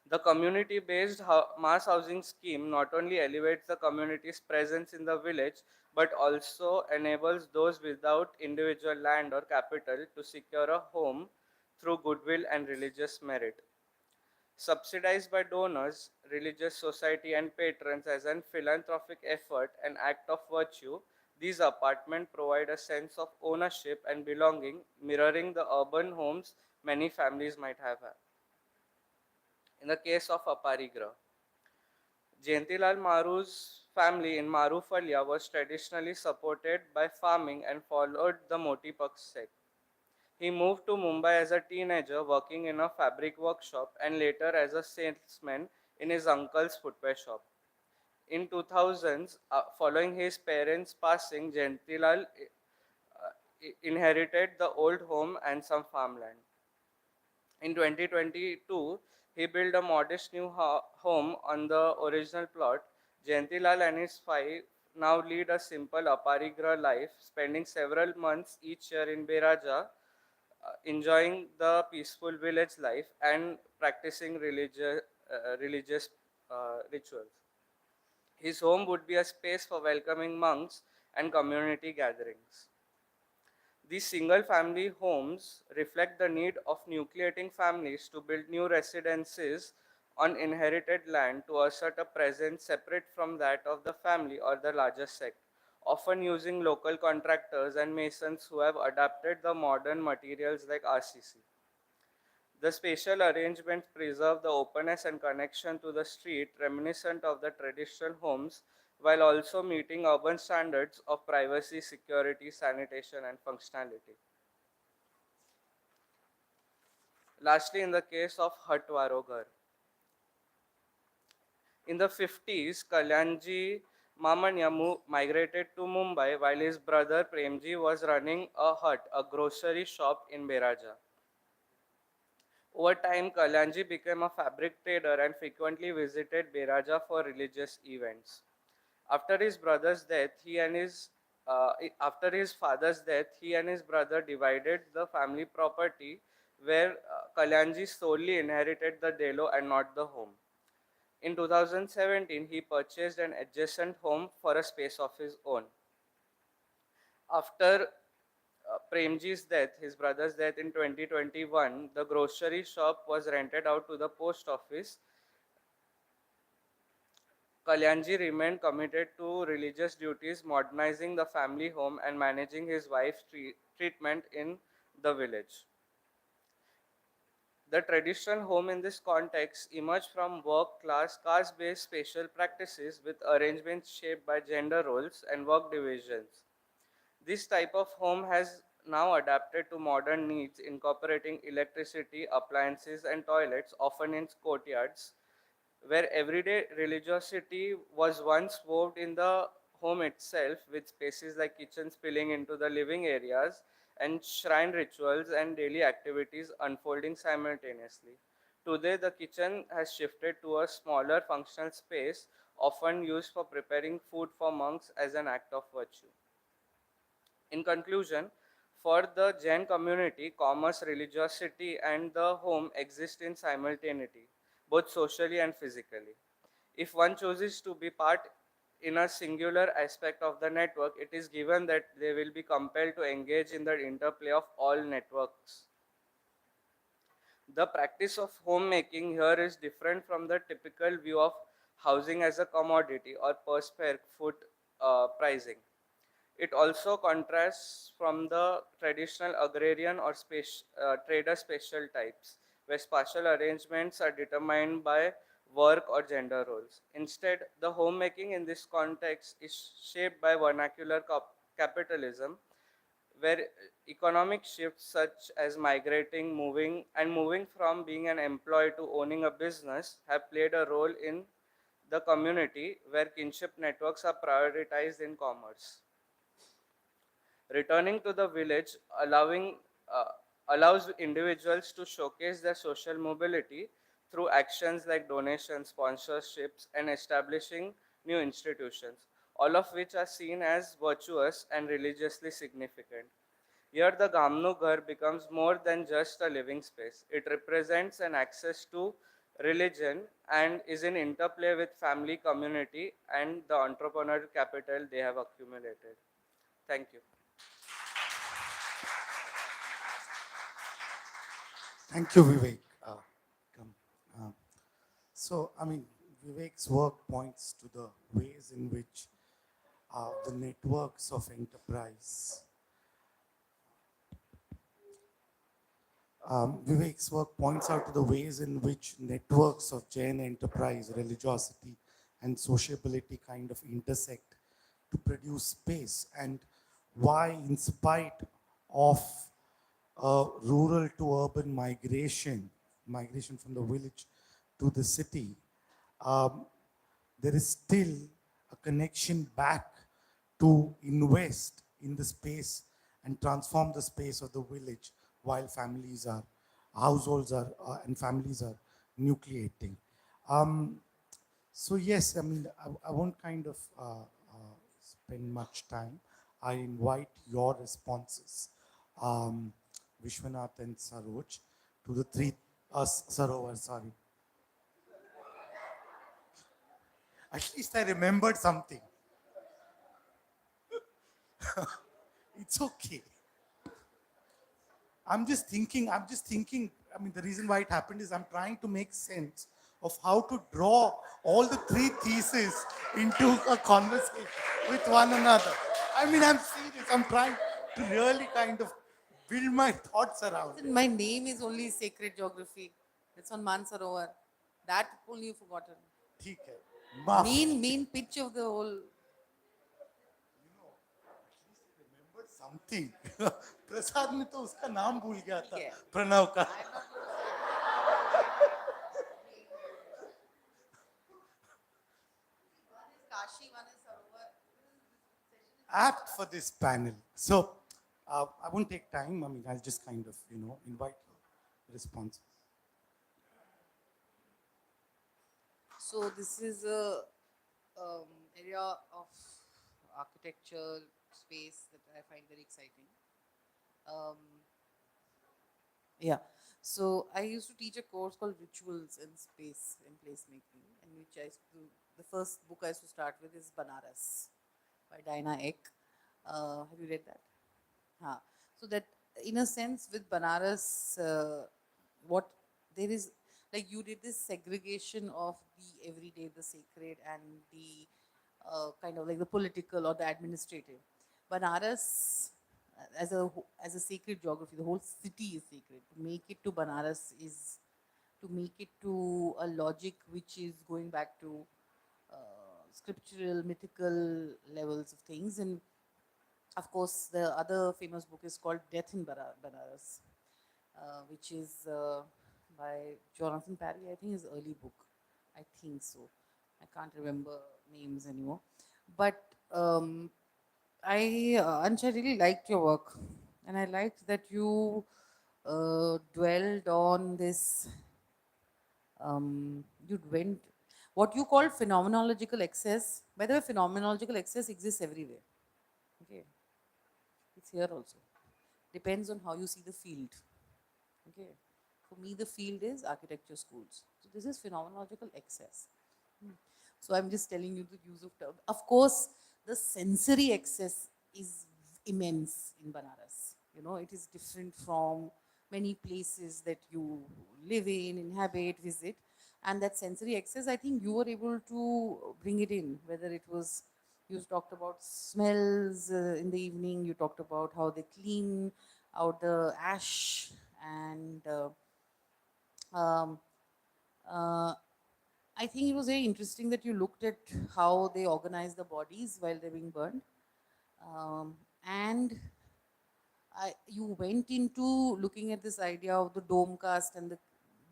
The community based mass housing scheme not only elevates the community's presence in the village but also enables those without individual land or capital to secure a home through goodwill and religious merit. Subsidized by donors, religious society, and patrons as an philanthropic effort and act of virtue, these apartments provide a sense of ownership and belonging, mirroring the urban homes many families might have. In the case of Aparigrah, Jayantilal Maru's family in Marufalya was traditionally supported by farming and followed the Motipaksh sect. He moved to Mumbai as a teenager, working in a fabric workshop and later as a salesman in his uncle's footwear shop. In 2000s, following his parents' passing, Jayantilal inherited the old home and some farmland. In 2022, he built a modest new home on the original plot. Jayantilal and his wife now lead a simple aparigrah life, spending several months each year in Beraja, enjoying the peaceful village life and practicing religious rituals. His home would be a space for welcoming monks and community gatherings. These single family homes reflect the need of nucleating families to build new residences on inherited land to assert a presence separate from that of the family or the larger sect, often using local contractors and masons who have adapted the modern materials like RCC. The spatial arrangements preserve the openness and connection to the street reminiscent of the traditional homes while also meeting urban standards of privacy, security, sanitation, and functionality. Lastly, in the case of Hatwaro Ghar. In the 50s, Kalyanji Mamanya migrated to Mumbai while his brother Premji was running a hut, a grocery shop in Beraja. Over time, Kalyanji became a fabric trader and frequently visited Beraja for religious events. After his brother's death, after his father's death, he and his brother divided the family property, where Kalyanji solely inherited the delo and not the home. In 2017, he purchased an adjacent home for a space of his own. After Premji's death, his brother's death in 2021, the grocery shop was rented out to the post office. Kalyanji remained committed to religious duties, modernizing the family home and managing his wife's treatment in the village. The traditional home in this context emerged from work-class, caste-based spatial practices with arrangements shaped by gender roles and work divisions. This type of home has now adapted to modern needs, incorporating electricity, appliances, and toilets, often in courtyards, where everyday religiosity was once woven in the home itself, with spaces like kitchen spilling into the living areas and shrine rituals and daily activities unfolding simultaneously. Today, the kitchen has shifted to a smaller functional space, often used for preparing food for monks as an act of virtue. In conclusion, for the Jain community, commerce, religiosity, and the home exist in simultaneity, both socially and physically. If one chooses to be part in a singular aspect of the network, it is given that they will be compelled to engage in the interplay of all networks. The practice of homemaking here is different from the typical view of housing as a commodity or per square foot pricing. It also contrasts from the traditional agrarian or trader spatial types, where spatial arrangements are determined by work, or gender roles. Instead, the homemaking in this context is shaped by vernacular capitalism, where economic shifts such as migrating, moving from being an employee to owning a business have played a role in the community where kinship networks are prioritized in commerce. Returning to the village uh, allows individuals to showcase their social mobility through actions like donations, sponsorships, and establishing new institutions, all of which are seen as virtuous and religiously significant. Here, the Gamnu Ghar becomes more than just a living space. It represents an access to religion and is in interplay with family, community, and the entrepreneurial capital they have accumulated. Thank you. Thank you, Vivek. Come. Uh, so, I mean, Vivek's work points to the ways in which the networks of enterprise. Vivek's work points out to the ways in which networks of Jain enterprise, religiosity, and sociability kind of intersect to produce space, and why, in spite of rural to urban migration from the village to the city, um, there is still a connection back to invest in the space and transform the space of the village while households are, and families are nucleating. Um, so yes, I mean, I won't kind of spend much time. I invite your responses, um, Vishwanath and Saroj, to the three, Sarovar, sorry. At least I remembered something. It's okay. I mean, the reason why it happened is I'm trying to make sense of how to draw all the three theses into a conversation with one another. I mean, I'm serious. I'm trying to really kind of build my thoughts around it. My name is only Sacred Geography. It's on Mansarovar. That only you've forgotten. ठीक है, माफ Main pitch of the whole. Something Prasad ने तो उसका नाम भूल गया था, ठीक है। प्रणव का. Kashi, one is Sarovar. Apt for this panel. So I won't take time. I mean, I'll just kind of, invite your responses. So this is a area of architecture space that I find very exciting. Yeah. So I used to teach a course called Rituals in Space in Placemaking, in which the first book I used to start with is Banaras by Dinah Eck. Have you read that? Huh. So that, in a sense, with Banaras, what there is, like you did this segregation of the everyday, the sacred, and the kind of like the political or the administrative. Banaras, as a sacred geography, the whole city is sacred. To make it to Banaras is to make it to a logic which is going back to scriptural, mythical levels of things. And of course, the other famous book is called Death in Banaras, which is by Jonathan Parry. I think his early book. I think so. I can't remember names anymore. But Ansha, really liked your work, and I liked that you dwelled on this. You went what you call phenomenological excess. By the way, phenomenological excess exists everywhere. Okay, it's here also. Depends on how you see the field. Okay, for me, the field is architecture schools. So this is phenomenological excess. So I'm just telling you the use of term. Of course, the sensory excess is immense in Banaras. You know, it is different from many places that you live in, inhabit, visit. And that sensory excess, I think you were able to bring it in, whether it was, you talked about smells in the evening, you talked about how they clean out the ash and um, uh, I think it was very interesting that you looked at how they organize the bodies while they're being burned. And you went into looking at this idea of the dome cast and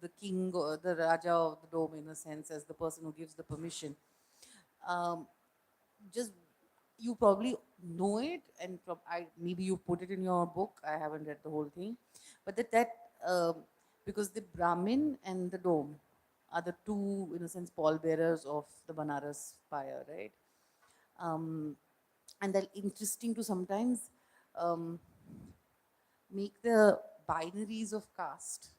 the king or the Raja of the dome, in a sense, as the person who gives the permission. Um, just you probably know it, and maybe you put it in your book. I haven't read the whole thing, but um, because the Brahmin and the dome are the two, in a sense, pallbearers of the Banaras fire, right? Um, and they're interesting to sometimes um, make the binaries of caste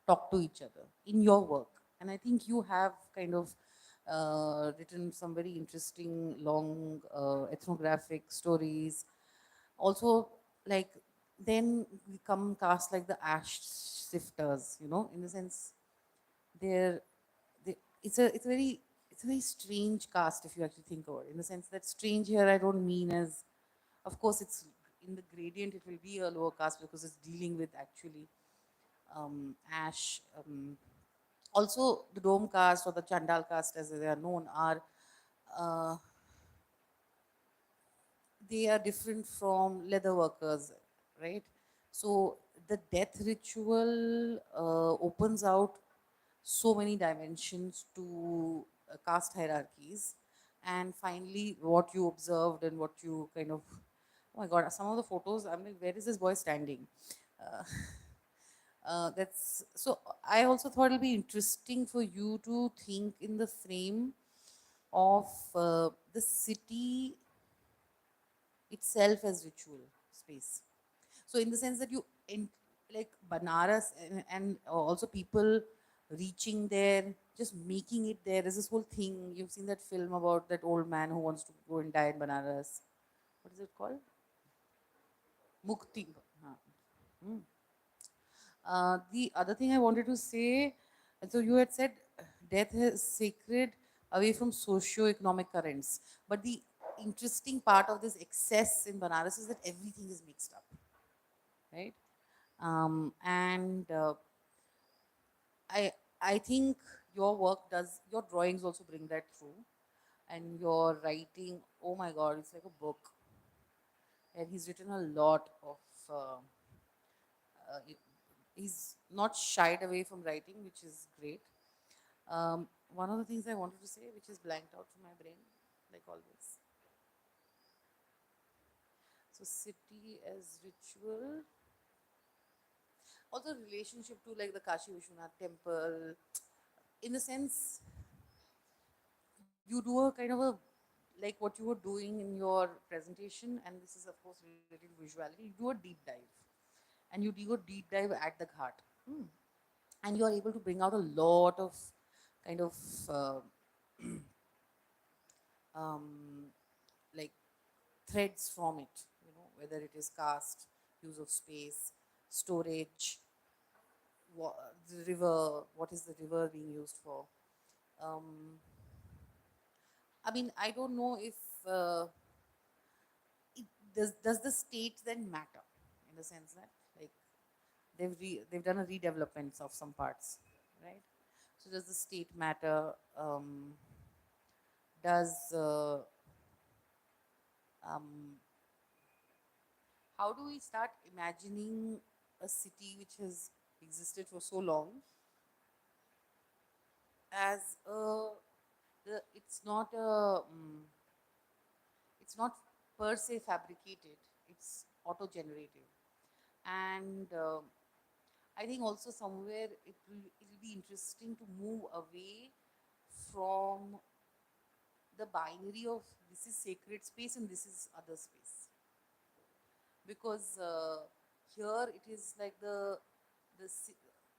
talk to each other in your work. And I think you have kind of written some very interesting long ethnographic stories. Also, like, then we come caste like the ash sifters, in the sense they're they, it's a very strange caste if you actually think about it. In the sense that strange here, I don't mean as, of course, it's in the gradient, it will be a lower caste because it's dealing with actually ash. Also, the dome caste or the Chandal caste, as they are known, are uh, they are different from leather workers, right? So the death ritual opens out so many dimensions to caste hierarchies. And finally, what you observed and what you kind of, oh my god, some of the photos, I'm like, where is this boy standing? Uh, that's so. I also thought it'll be interesting for you to think in the frame of the city itself as ritual space. So in the sense that like Banaras and also people reaching there, just making it there. There's this whole thing. You've seen that film about that old man who wants to go and die in Banaras. What is it called? Mukti. Huh. Hmm. The other thing I wanted to say, so you had said death is sacred away from socio-economic currents. But the interesting part of this excess in Banaras is that everything is mixed up, right? And I I think your work does, your drawings also bring that through, and your writing. Oh my God, it's like a book, and he's written a lot of. Uh, it, he's not shied away from writing, which is great. One of the things I wanted to say, which is blanked out from my brain, like always. So city as ritual, also relationship to like the Kashi Vishwanath temple. In a sense, you do a kind of a, like what you were doing in your presentation, and this is of course related to visuality. You do a deep dive, and you do a deep dive at the ghat. Hmm. And you are able to bring out a lot of kind of uh, um, like threads from it, whether it is caste, use of space, storage, the river, what is the river being used for. Um, I mean, I don't know if uh, it does the state then matter, in the sense that, like, they've done a redevelopment of some parts, right? So does the state matter? Does um, how do we start imagining a city which has existed for so long as it's not it's not per se fabricated, it's auto generative. And I think also somewhere it'll be interesting to move away from the binary of this is sacred space and this is other space, because here it is like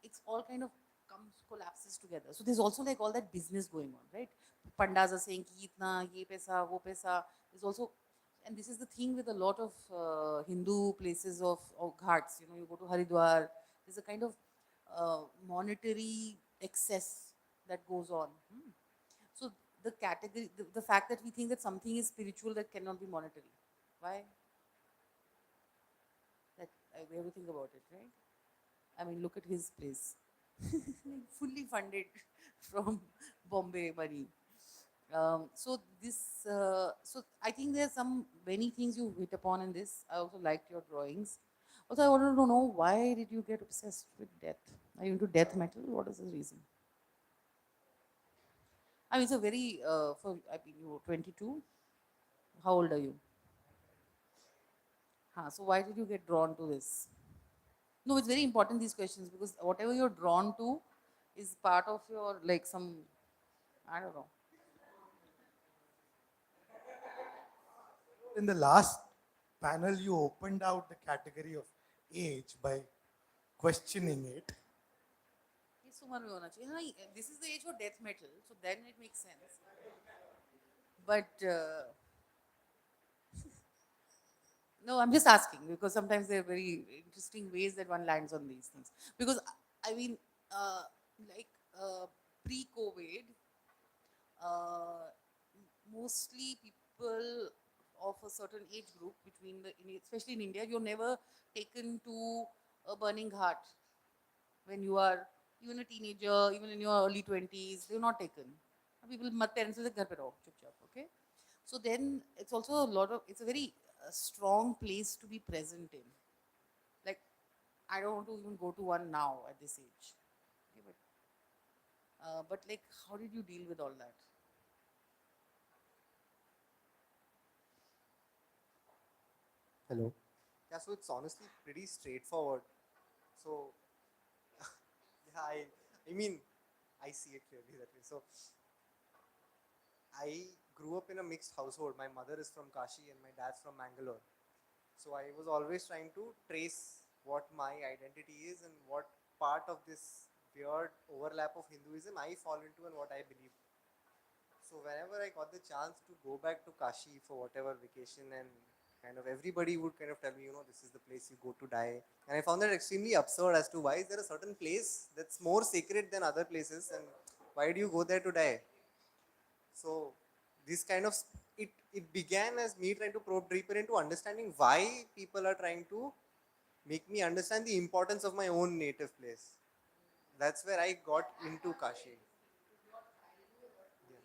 it's all kind of comes collapses together. So there's also like all that business going on, right? Pandas are saying ki itna ye paisa wo paisa. There's also, and this is the thing with a lot of Hindu places of ghats. You go to Haridwar, there's a kind of monetary excess that goes on. So the category, the fact that we think that something is spiritual that cannot be monetary, why? That we have to think about it, right? I mean, look at his place, fully funded from Bombay money. So this, so I think there's some many things you hit upon in this. I also liked your drawings. Also, I wanted to know, why did you get obsessed with death? Are you into death metal? What is the reason? I mean, it's a very, I mean, you were 22. How old are you? So why did you get drawn to this? No, it's very important, these questions, because whatever you're drawn to is part of your, like, some, I don't know. In the last panel, you opened out the category of age by questioning it. इस उम्र में होना चाहिए हाँ this is the age for death metal, so then it makes sense. But no, I'm just asking because sometimes there are very interesting ways that one lands on these things. Because I mean, like pre-COVID, uh, mostly people of a certain age group between especially in India, you're never taken to a burning heart when you are even a teenager, even in your early 20s, they're not taken. People, my parents will say, "Ghar pe raho, chup chap," okay? So then it's also a lot of, it's a very strong place to be present in. Like, I don't want to even go to one now at this age. Okay, but like, how did you deal with all that? Hello. Yeah, so it's honestly pretty straightforward. So, yeah, I mean, I see it clearly that way. So, I grew up in a mixed household. My mother is from Kashi and my dad's from Mangalore. So I was always trying to trace what my identity is and what part of this weird overlap of Hinduism I fall into and what I believe. So whenever I got the chance to go back to Kashi for whatever vacation, and kind of everybody would kind of tell me, this is the place you go to die. And I found that extremely absurd as to why is there a certain place that's more sacred than other places, and why do you go there to die? So this kind of, it began as me trying to probe deeper into understanding why people are trying to make me understand the importance of my own native place. That's where I got into Kashi. Yeah.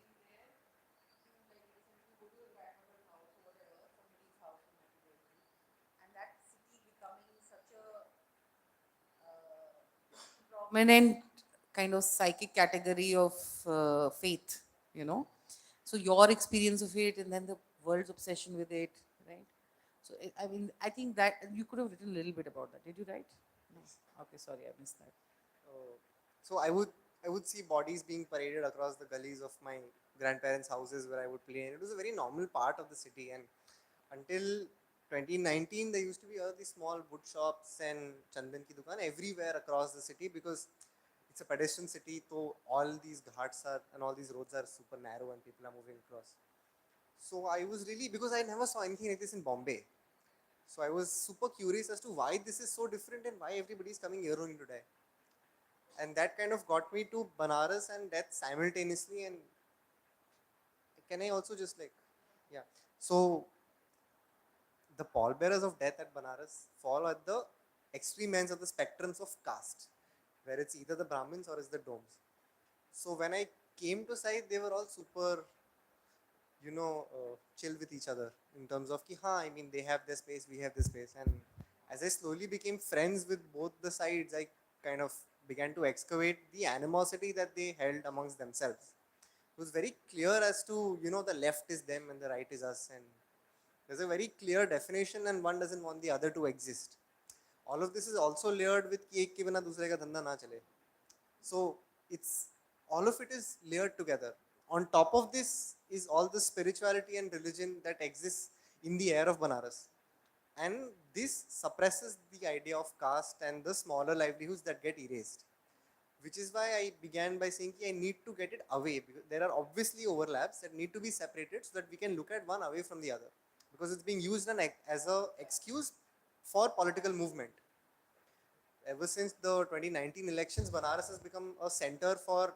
And that city becoming such a prominent kind of psychic category of faith, you know. So your experience of it, and then the world's obsession with it, right? So I mean, I think that you could have written a little bit about that. Did you write? No. Okay, sorry, I missed that. Uh, so I would see bodies being paraded across the gullies of my grandparents' houses where I would play, and it was a very normal part of the city. And until 2019, there used to be all these small wood shops and chandan ki dukan everywhere across the city because it's a pedestrian city. So all these ghats are and all these roads are super narrow and people are moving across. So I was really, because I never saw anything like this in Bombay. So I was super curious as to why this is so different and why everybody is coming here only today. And that kind of got me to Banaras and death simultaneously. And can I also just like, yeah. So the pallbearers of death at Banaras fall at the extreme ends of the spectrums of caste, where it's either the Brahmins or it's the Domes. So when I came to sight, they were all super, chill with each other in terms of ki, I mean, they have their space, we have this space. And as I slowly became friends with both the sides, I kind of began to excavate the animosity that they held amongst themselves. It was very clear as to, the left is them and the right is us. And there's a very clear definition, and one doesn't want the other to exist. All of this is also layered with ki ek ke bina dusre ka dhanda na chale. So it's, all of it is layered together. On top of this is all the spirituality and religion that exists in the air of Banaras. And this suppresses the idea of caste and the smaller livelihoods that get erased. Which is why I began by saying I need to get it away, because there are obviously overlaps that need to be separated so that we can look at one away from the other. Because it's being used as an excuse for political movement. Ever since the 2019 elections, Banaras has become a center for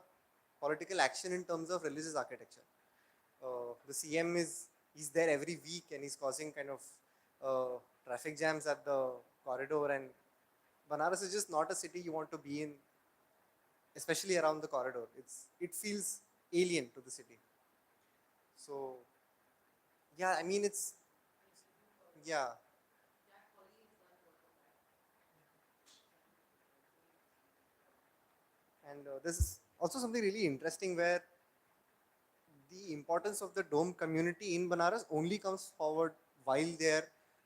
political action in terms of religious architecture. The CM is there every week and he's causing kind of traffic jams at the corridor, and Banaras is just not a city you want to be in, especially around the corridor. It feels alien to the city. So yeah, I mean it's yeah. And this is also something really interesting where the importance of the dome community in Banaras only comes forward while there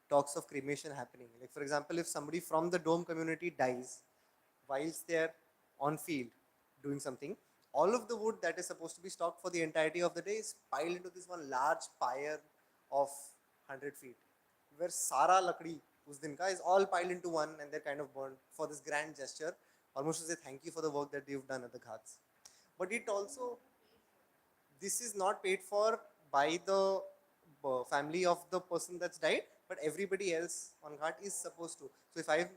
talks of cremation happening. Like for example, if somebody from the dome community dies whilst they're on field doing something, all of the wood that is supposed to be stocked for the entirety of the day is piled into this one large pyre of 100 feet, where Sara Lakdi us din ka is all piled into one and they're kind of burned for this grand gesture, almost to say thank you for the work that you've done at the ghats. But it also, this is not paid for by the family of the person that's died, but everybody else on ghat is supposed to. So if I've,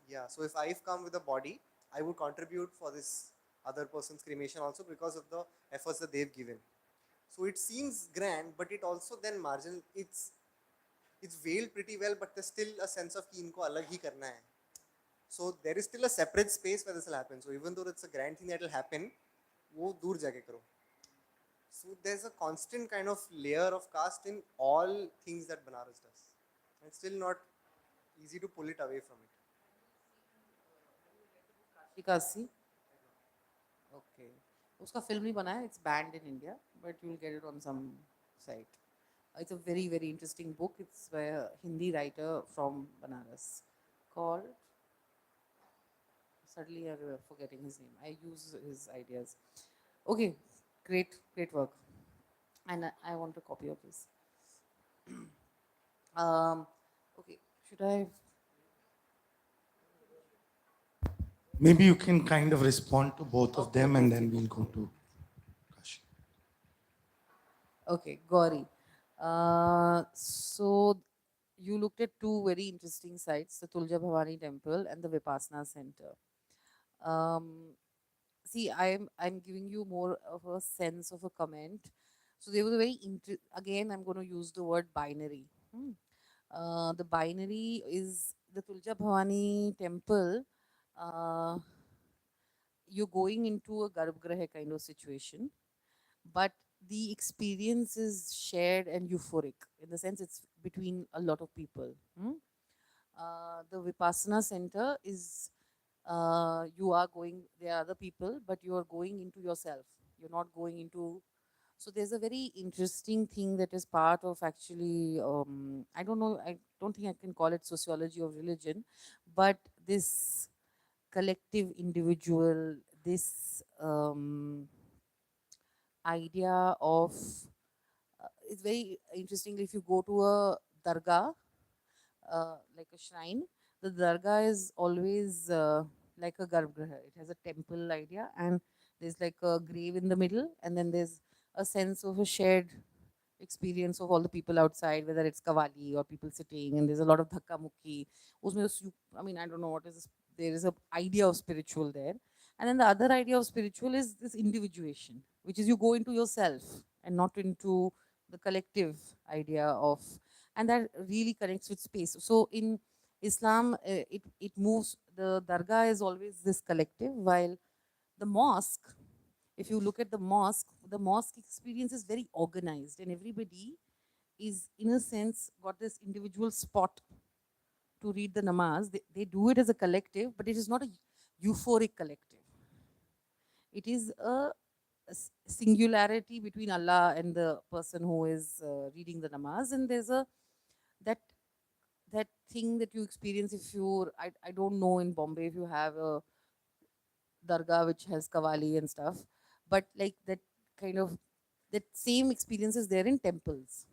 yeah, so if I've come with a body, I would contribute for this other person's cremation also because of the efforts that they've given. So it seems grand, but it also then marginal. It's veiled pretty well, but there's still a sense of कि इनको अलग ही करना है. So there is still a separate space where this will happen. So even though it's a grand thing that will happen, वो दूर जाके करो. So there's a constant kind of layer of caste in all things that Banaras does. And it's still not easy to pull it away from it. Kasi. Okay. उसका film नहीं बना है. It's banned in India, but you'll get it on some site. It's a very, very interesting book. It's by a Hindi writer from Banaras called, suddenly I'm forgetting his name. I use his ideas. Okay, great, great work. And I want a copy of this. Okay, should I? Maybe you can kind of respond to both of them and then we'll go to Kashi. Okay, Gauri. So you looked at two very interesting sites, the Tulja Bhavani temple and the Vipassana center. See, I'm giving you more of a sense of a comment. So there was a very again I'm going to use the word binary. The binary is the Tulja Bhavani temple. You're going into a garbhgraha kind of situation, but the experience is shared and euphoric in the sense it's between a lot of people. The Vipassana center is you are going, there are other people, but you are going into yourself. You're not going into. So there's a very interesting thing that is part of actually, I don't know, I don't think I can call it sociology of religion, but this collective individual, this idea of it's very interesting. If you go to a dargah, like a shrine, the dargah is always like a garbhagriha. It has a temple idea, and there's like a grave in the middle, and then there's a sense of a shared experience of all the people outside, whether it's kawali or people sitting, and there's a lot of dhakka mukki. I mean, I don't know what is this, there is a idea of spiritual there. And then the other idea of spiritual is this individuation, which is you go into yourself and not into the collective idea of, and that really connects with space. So in Islam, it moves, the dargah is always this collective, while the mosque, if you look at the mosque experience is very organized, and everybody is, in a sense, got this individual spot to read the namaz. They do it as a collective, but it is not a euphoric collective. It is a singularity between Allah and the person who is reading the namaz, and there's a that that thing that you experience if you I don't know in Bombay if you have a dargah which has kawali and stuff, but like that kind of that same experience is there in temples.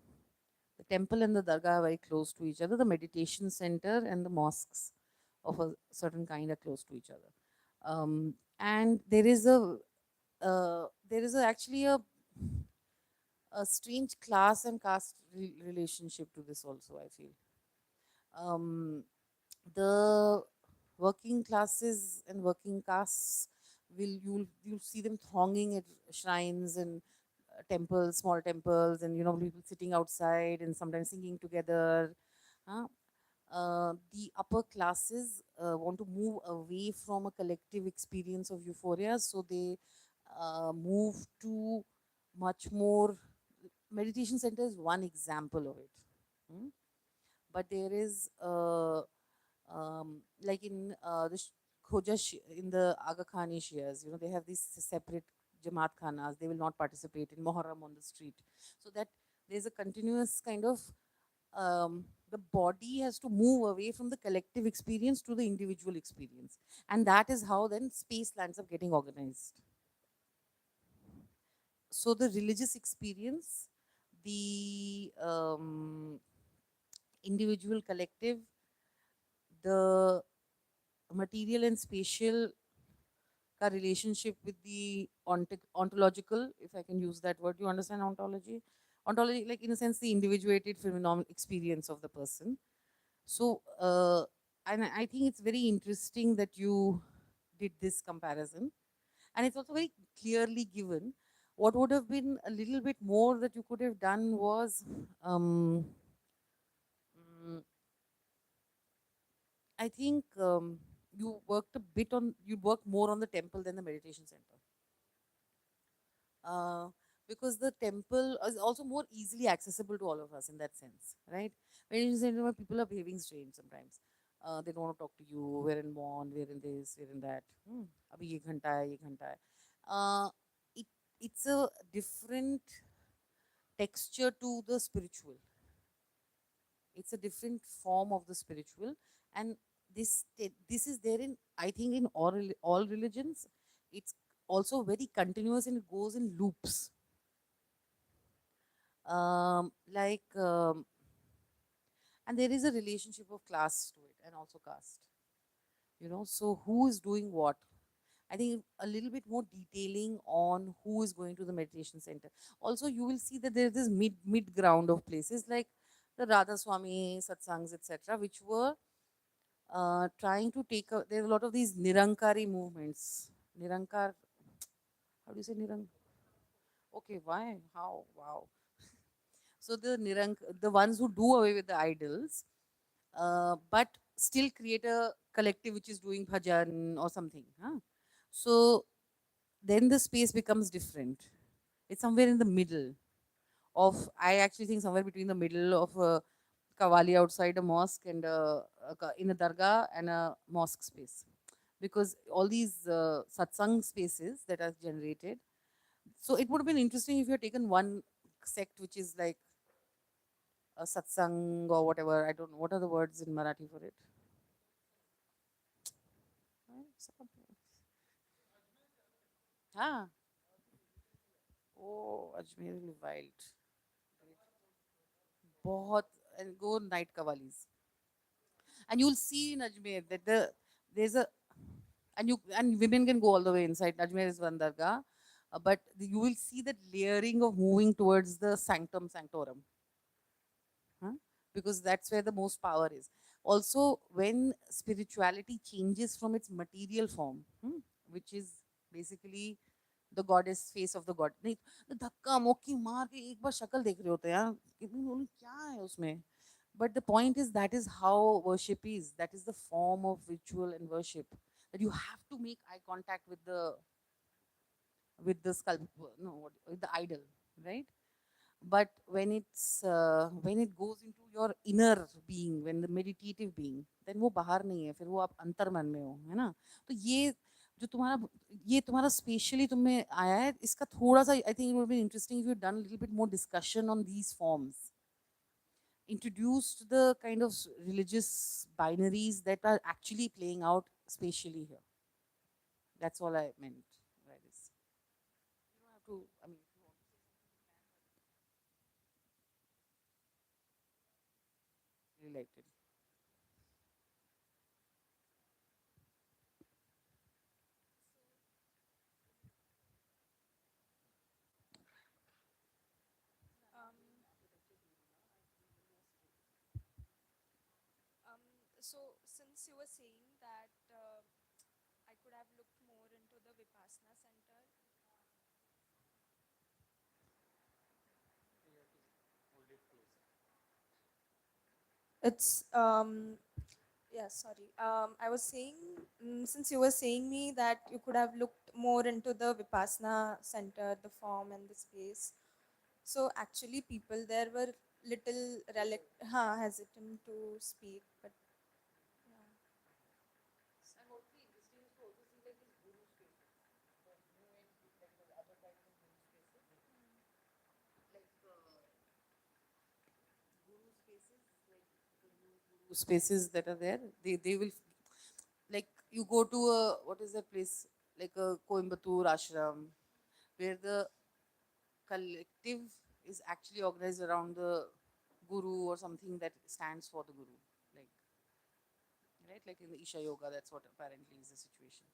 The temple and the dargah are very close to each other. The meditation center and the mosques of a certain kind are close to each other. And there is actually a strange class and caste relationship to this also, I feel. The working classes and working castes you'll see them thronging at shrines and temples, small temples, and people sitting outside and sometimes singing together. Huh? The upper classes want to move away from a collective experience of euphoria, so they move to much more. Meditation center is one example of it. Hmm? But there is like in the Khoja in the Aga Khani Shias, they have these separate Jamaat Khanas. They will not participate in Muharram on the street. So that there's a continuous kind of the body has to move away from the collective experience to the individual experience, and that is how then space lands up getting organized. So the religious experience, the individual collective, the material and spatial ka relationship with the ontological, if I can use that word. You understand ontology? Ontology, like in a sense, the individuated phenomenal experience of the person. So, and I think it's very interesting that you did this comparison, and it's also very clearly given. What would have been a little bit more that you could have done was, mm, I think you worked a bit on, you worked more on the temple than the meditation center. Uh, because the temple is also more easily accessible to all of us in that sense, right? Meditation center, where people are behaving strange sometimes. They don't want to talk to you. We're in one, we're in this, we're in that. Abhi ye ghanta hai, ye ghanta hai. It, it's a different texture to the spiritual. It's a different form of the spiritual, and this is there in, I think, in all religions. It's also very continuous and it goes in loops. Like and there is a relationship of class to it and also caste. So who is doing what? I think a little bit more detailing on who is going to the meditation center. Also, you will see that there is this mid ground of places like the Radha Swami satsangs, etc., which were trying to take. There are a lot of these Nirankari movements. Nirankar, how do you say Nirankar? Okay, why? How? Wow. So the ones who do away with the idols, but still create a collective which is doing bhajan or something. Huh? So then the space becomes different. It's somewhere in the middle of, I actually think somewhere between the middle of a kawali outside a mosque and in a dargah and a mosque space. Because all these satsang spaces that are generated. So it would have been interesting if you had taken one sect which is like a satsang or whatever. I don't know. What are the words in Marathi for it? Ah, oh, Ajmer will wild. बहुत, and go night kavalis. And you'll see in Ajmer that there's a, and women can go all the way inside. Ajmer is one dargah, but you will see that layering of moving towards the sanctum sanctorum, huh? Because that's where the most power is. Also, when spirituality changes from its material form, which is basically the goddess face of the god. नहीं तो धक्का मुक्की मार के एक बार शक्ल देख रहे होते हैं यार, कितनी बोली क्या है उसमें. But the point is that is how worship is. That is the form of ritual and worship. That you have to make eye contact with the sculpture, no, with the idol, right? But when it goes into your inner being, when the meditative being, then वो बाहर नहीं है, फिर वो आप अंतर्मन में हो, है ना? तो ये तुम्हारा spatially तुम्हें आया है, इसका थोड़ा सा, I think it would be interesting if you had done a little bit more discussion on these forms, introduced the kind of religious binaries that are actually playing out spatially here. That's all I meant by this. You don't have to, I mean, if you want to say something, really liked it. Um, so since you were saying that I could have looked more into the Vipassana center. It's Yeah, sorry. I was saying, since you were saying me that you could have looked more into the Vipassana center, the form and the space. So actually, people there were little hesitant to speak, but yeah. And what would be interesting is to also see like these guru spaces, the new age, like the other kinds of guru spaces, like guru spaces, like the new guru spaces that are there. They will like you go to a what is that place like a Coimbatore ashram where the collective is actually organized around the guru or something that stands for the guru, like right, like in the Isha Yoga, that's what apparently is the situation.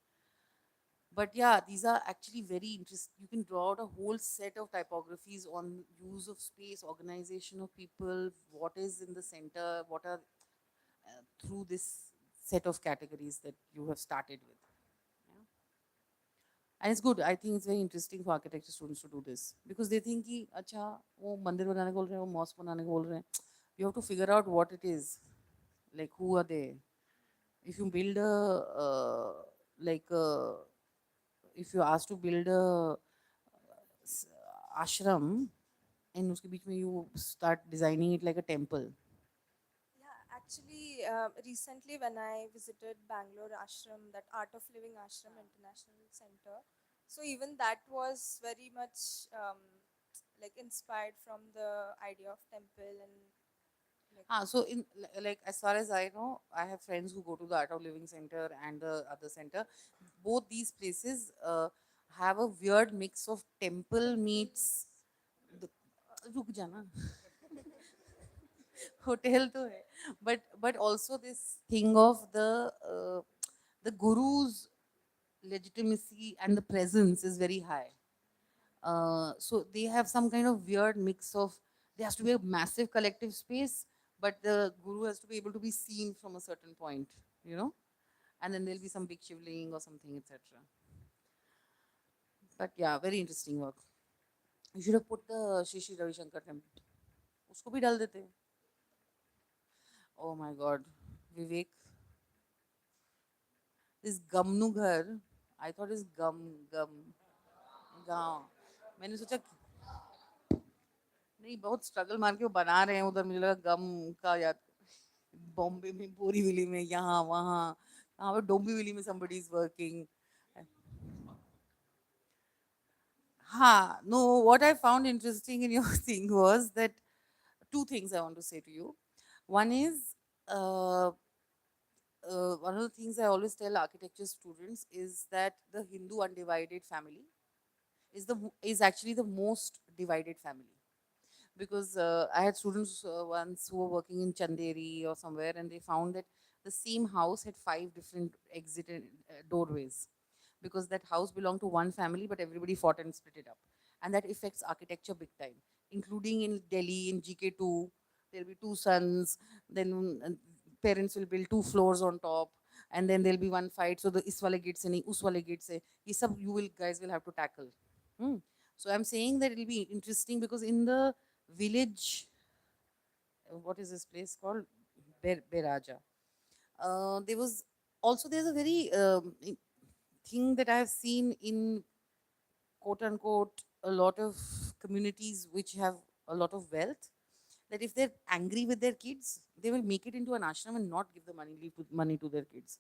But yeah, these are actually very interesting. You can draw out a whole set of typographies on use of space, organization of people, what is in the center, what are through this set of categories that you have started with. Yeah. And it's good. I think it's very interesting for architecture students to do this because they think कि अच्छा वो मंदिर बनाने को बोल रहे हैं वो mosque बनाने को बोल रहे हैं. You have to figure out what it is, like who are they. If you build a like if you ask to build a s- ashram and उसके बीच में you start designing it like a temple. Yeah, actually, recently when I visited Bangalore Ashram, that Art of Living Ashram International Center, so even that was very much like inspired from the idea of temple and like. So in like as far as I know, I have friends who go to the Art of Living Center and the other center. Both these places have a weird mix of temple meets the रुक जाना hotel तो है but also this thing of the guru's legitimacy and the presence is very high. So they have some kind of weird mix of there has to be a massive collective space, but the guru has to be able to be seen from a certain point, you know, and then there'll be some big shivling or something, etc. But yeah, very interesting work. You should have put the Shri Shri Ravi Shankar temple. उसको भी डाल देते. Oh my God, Vivek, this Gamnu Ghar, I thought it's Gum गांव. मैंने सोचा नहीं बहुत struggle मार के वो बना रहे हैं उधर मुझे लगा गम का याद बॉम्बे में बोरीवली में यहाँ वहाँ कहाँ पर डोंबिवली में somebody is working. हाँ, no, what I found interesting in your thing was that two things I want to say to you. One is one of the things I always tell architecture students is that the Hindu undivided family is actually the most divided family. Because I had students once who were working in Chanderi or somewhere, and they found that the same house had 5 different exit and, doorways, because that house belonged to one family, but everybody fought and split it up, and that affects architecture big time, including in Delhi in GK2. There'll be two sons, then parents will build 2 floors on top, and then there'll be one fight. So the is wale gate se nahi, us wale gate se. Ye sab you will guys will have to tackle. Hmm. So I'm saying that it'll be interesting because in the village, what is this place called? Beraja. There was also there's a very thing that I have seen in quote unquote a lot of communities which have a lot of wealth, that if they're angry with their kids, they will make it into an ashram and not give the money, leave money to their kids.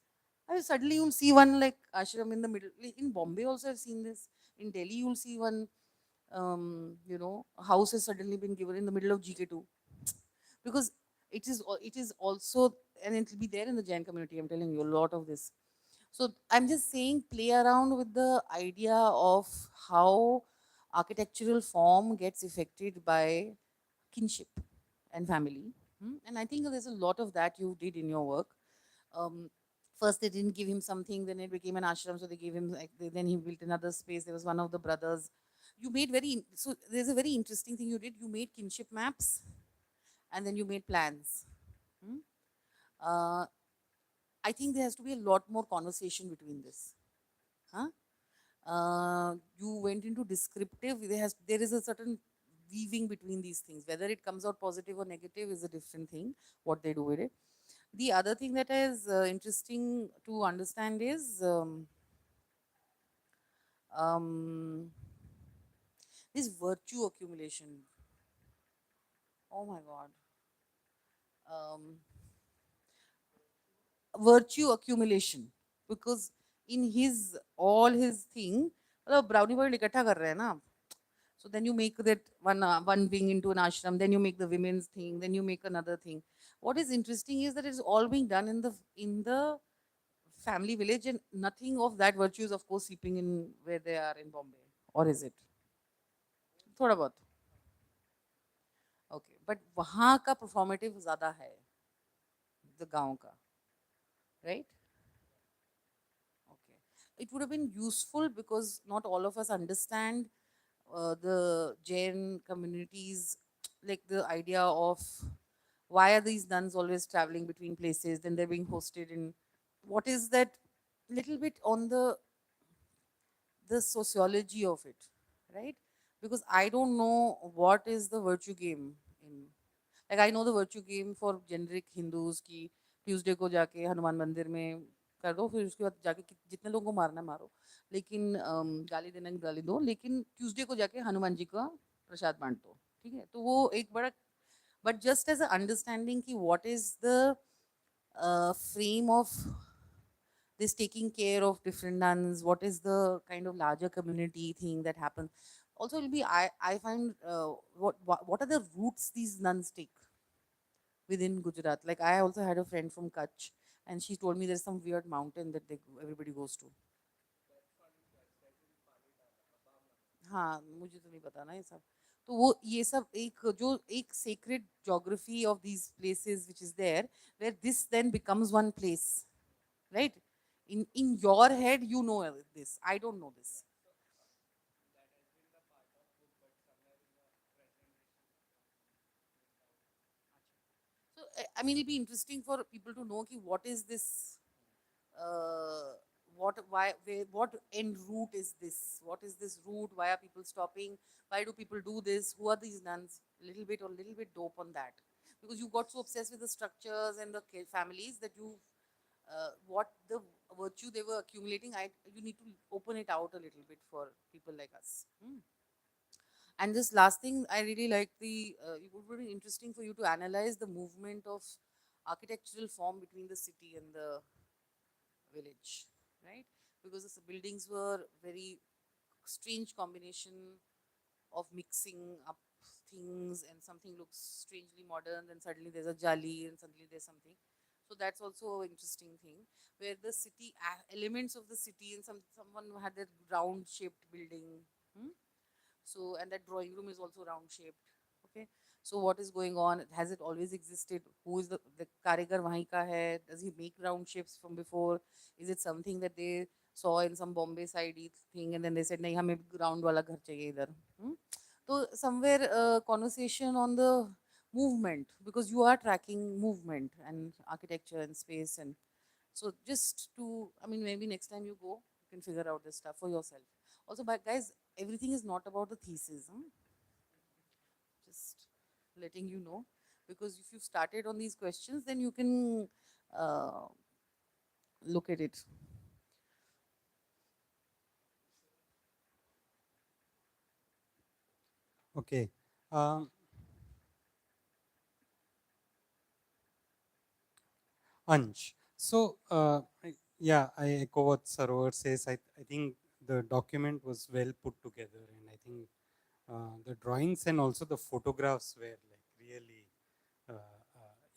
And suddenly you'll see one like ashram in the middle. Like in Bombay also I've seen this. In Delhi you'll see one, a house has suddenly been given in the middle of GK2, because it is also, and it will be there in the Jain community. I'm telling you a lot of this. So I'm just saying, play around with the idea of how architectural form gets affected by kinship and family. And I think there's a lot of that you did in your work. Um, First, they didn't give him something, then it became an ashram, so they gave him, like, then he built another space. There was one of the brothers. You made so there's a very interesting thing you did. You made kinship maps and then you made plans. Hmm? Uh, I think there has to be a lot more conversation between this. Huh? You went into descriptive. There is a certain weaving between these things. Whether it comes out positive or negative is a different thing. What they do with it. The other thing that is interesting to understand is um, this virtue accumulation. Oh my God. Um, virtue accumulation, because in his all his thing, मतलब brownie point इकट्ठा कर रहे हैं ना आप. So then you make that one wing into an ashram, then you make the women's thing, then you make another thing. What is interesting is that it's all being done in the family village, and nothing of that virtue is of course seeping in where they are in Bombay, or is it? थोड़ा बहुत. Okay, but वहाँ का performative ज़्यादा है, the गाँव का, right? Okay. It would have been useful because not all of us understand the Jain communities, like the idea of why are these nuns always traveling between places, then they're being hosted in, what is that little bit on the sociology of it, right? Because I don't know what is the virtue game in, like I know the virtue game for generic Hindus ki Tuesday को जाके हनुमान मंदिर में कर दो, फिर उसके बाद जाके जितने लोगों को मारना मारो, लेकिन गाली देना गाली दो, लेकिन ट्यूसडे को जाके हनुमान जी का प्रसाद बांट दो. ठीक है, तो वो एक बड़ा, but just as an understanding ki what is the frame of this taking care of different nuns, what is the kind of larger community thing that happens. Also it'll be, I find what are the routes these nuns take within Gujarat. Like I also had a friend from Kutch, and she told me there's some weird mountain that everybody goes to. हाँ, मुझे तो नहीं पता ना ये सब. तो वो ये सब एक जो एक sacred geography of these places which is there, where this then becomes one place, right? In your head, you know this. I don't know this. So I mean, it'll be interesting for people to know ki what is this, uh, why, where, what end route is this? What is this route? Why are people stopping? Why do people do this? Who are these nuns? A little bit dope on that, because you got so obsessed with the structures and the families that you, what the virtue they were accumulating, you need to open it out a little bit for people like us. And this last thing, I really like it would be interesting for you to analyze the movement of architectural form between the city and the village, right? Because the buildings were very strange combination of mixing up things, and something looks strangely modern, then suddenly there's a jali, and suddenly there's something. So that's also an interesting thing, where the city elements of the city, and someone had that round shaped building. So, and that drawing room is also round shaped. Okay. So what is going on? Has it always existed? Who is the karigar wahi ka hai? Does he make round shapes from before? Is it something that they saw in some Bombay side thing, and then they said, nahi, hame round wala ghar chahiye idhar. So somewhere conversation on the movement, because you are tracking movement and architecture and space, and so just to, I mean, maybe next time you go, you can figure out this stuff for yourself. Also, but guys, everything is not about the thesis. Just letting you know, because if you started on these questions, then you can uh, look at it. Okay. Ansh. So, yeah, I echo what Sarovar says. I think the document was well put together, and I think the drawings and also the photographs were like really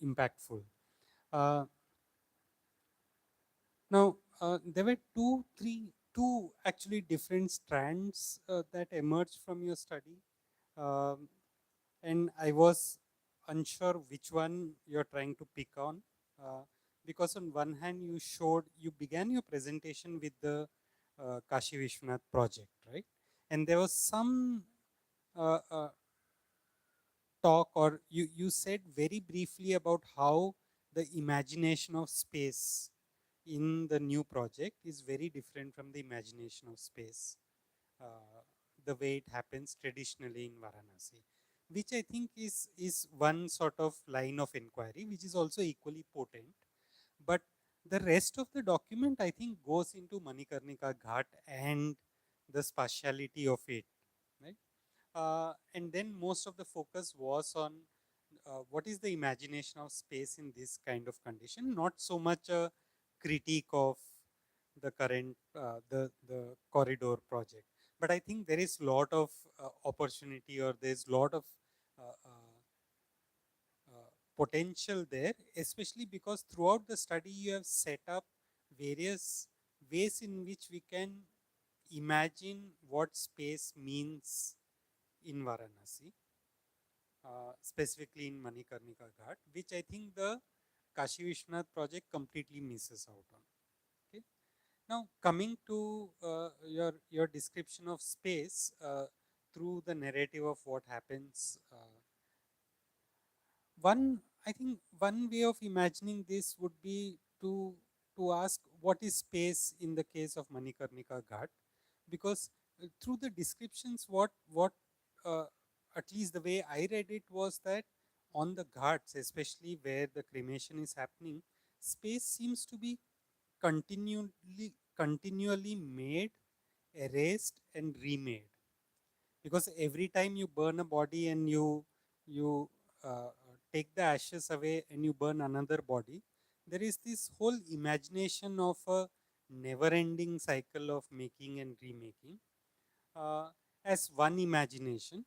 impactful. Uh, Now, there were two actually different strands that emerged from your study. Um, and I was unsure which one you're trying to pick on. Because on one hand, you began your presentation with the Kashi Vishwanath project, right? And there was some uh, uh, talk, or you said very briefly about how the imagination of space in the new project is very different from the imagination of space, uh, the way it happens traditionally in Varanasi. which I think is one sort of line of inquiry, which is also equally potent. But the rest of the document, I think, goes into Manikarnika Ghat and the spatiality of it, right? And then most of the focus was on what is the imagination of space in this kind of condition, not so much a critique of the current the corridor project, but I think there is lot of opportunity, or there's lot of uh, uh, potential there, especially because throughout the study you have set up various ways in which we can imagine what space means in Varanasi, specifically in Manikarnika Ghat, which I think the Kashi Vishwanath project completely misses out on. Okay. Now, coming to your description of space through the narrative of what happens, one I think one way of imagining this would be to ask what is space in the case of Manikarnika Ghat, because through the descriptions, what uh, at least the way I read it was that on the ghats, especially where the cremation is happening, space seems to be continually made, erased, and remade, because every time you burn a body and you take the ashes away and you burn another body, there is this whole imagination of a never ending cycle of making and remaking, uh, as one imagination.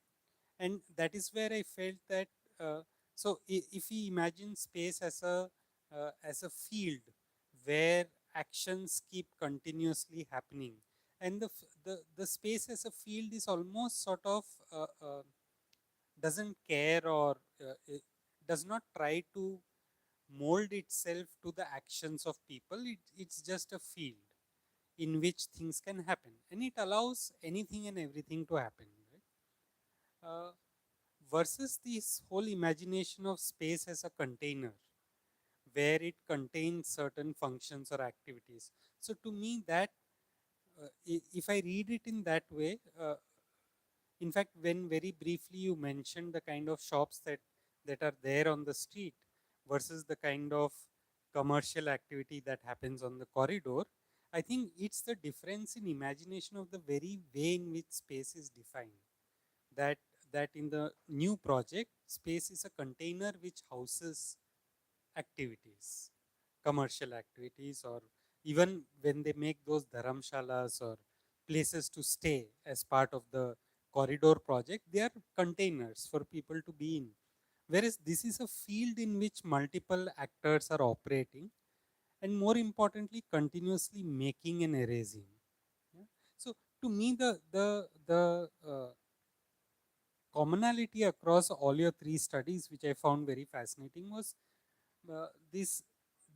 And that is where I felt that so if we imagine space as a field where actions keep continuously happening, and the space as a field is almost sort of doesn't care, or it does not try to mold itself to the actions of people. It's just a field in which things can happen, and it allows anything and everything to happen, right? Versus this whole imagination of space as a container where it contains certain functions or activities. So to me, that if I read it in that way, in fact, when very briefly you mentioned the kind of shops that are there on the street versus the kind of commercial activity that happens on the corridor, I think it's the difference in imagination of the very way in which space is defined. That that in the new project, space is a container which houses activities, commercial activities, or even when they make those dharamshalas or places to stay as part of the corridor project, they are containers for people to be in. Whereas this is a field in which multiple actors are operating, and more importantly, continuously making and erasing. Yeah. So to me, the commonality across all your three studies, which I found very fascinating, was uh, this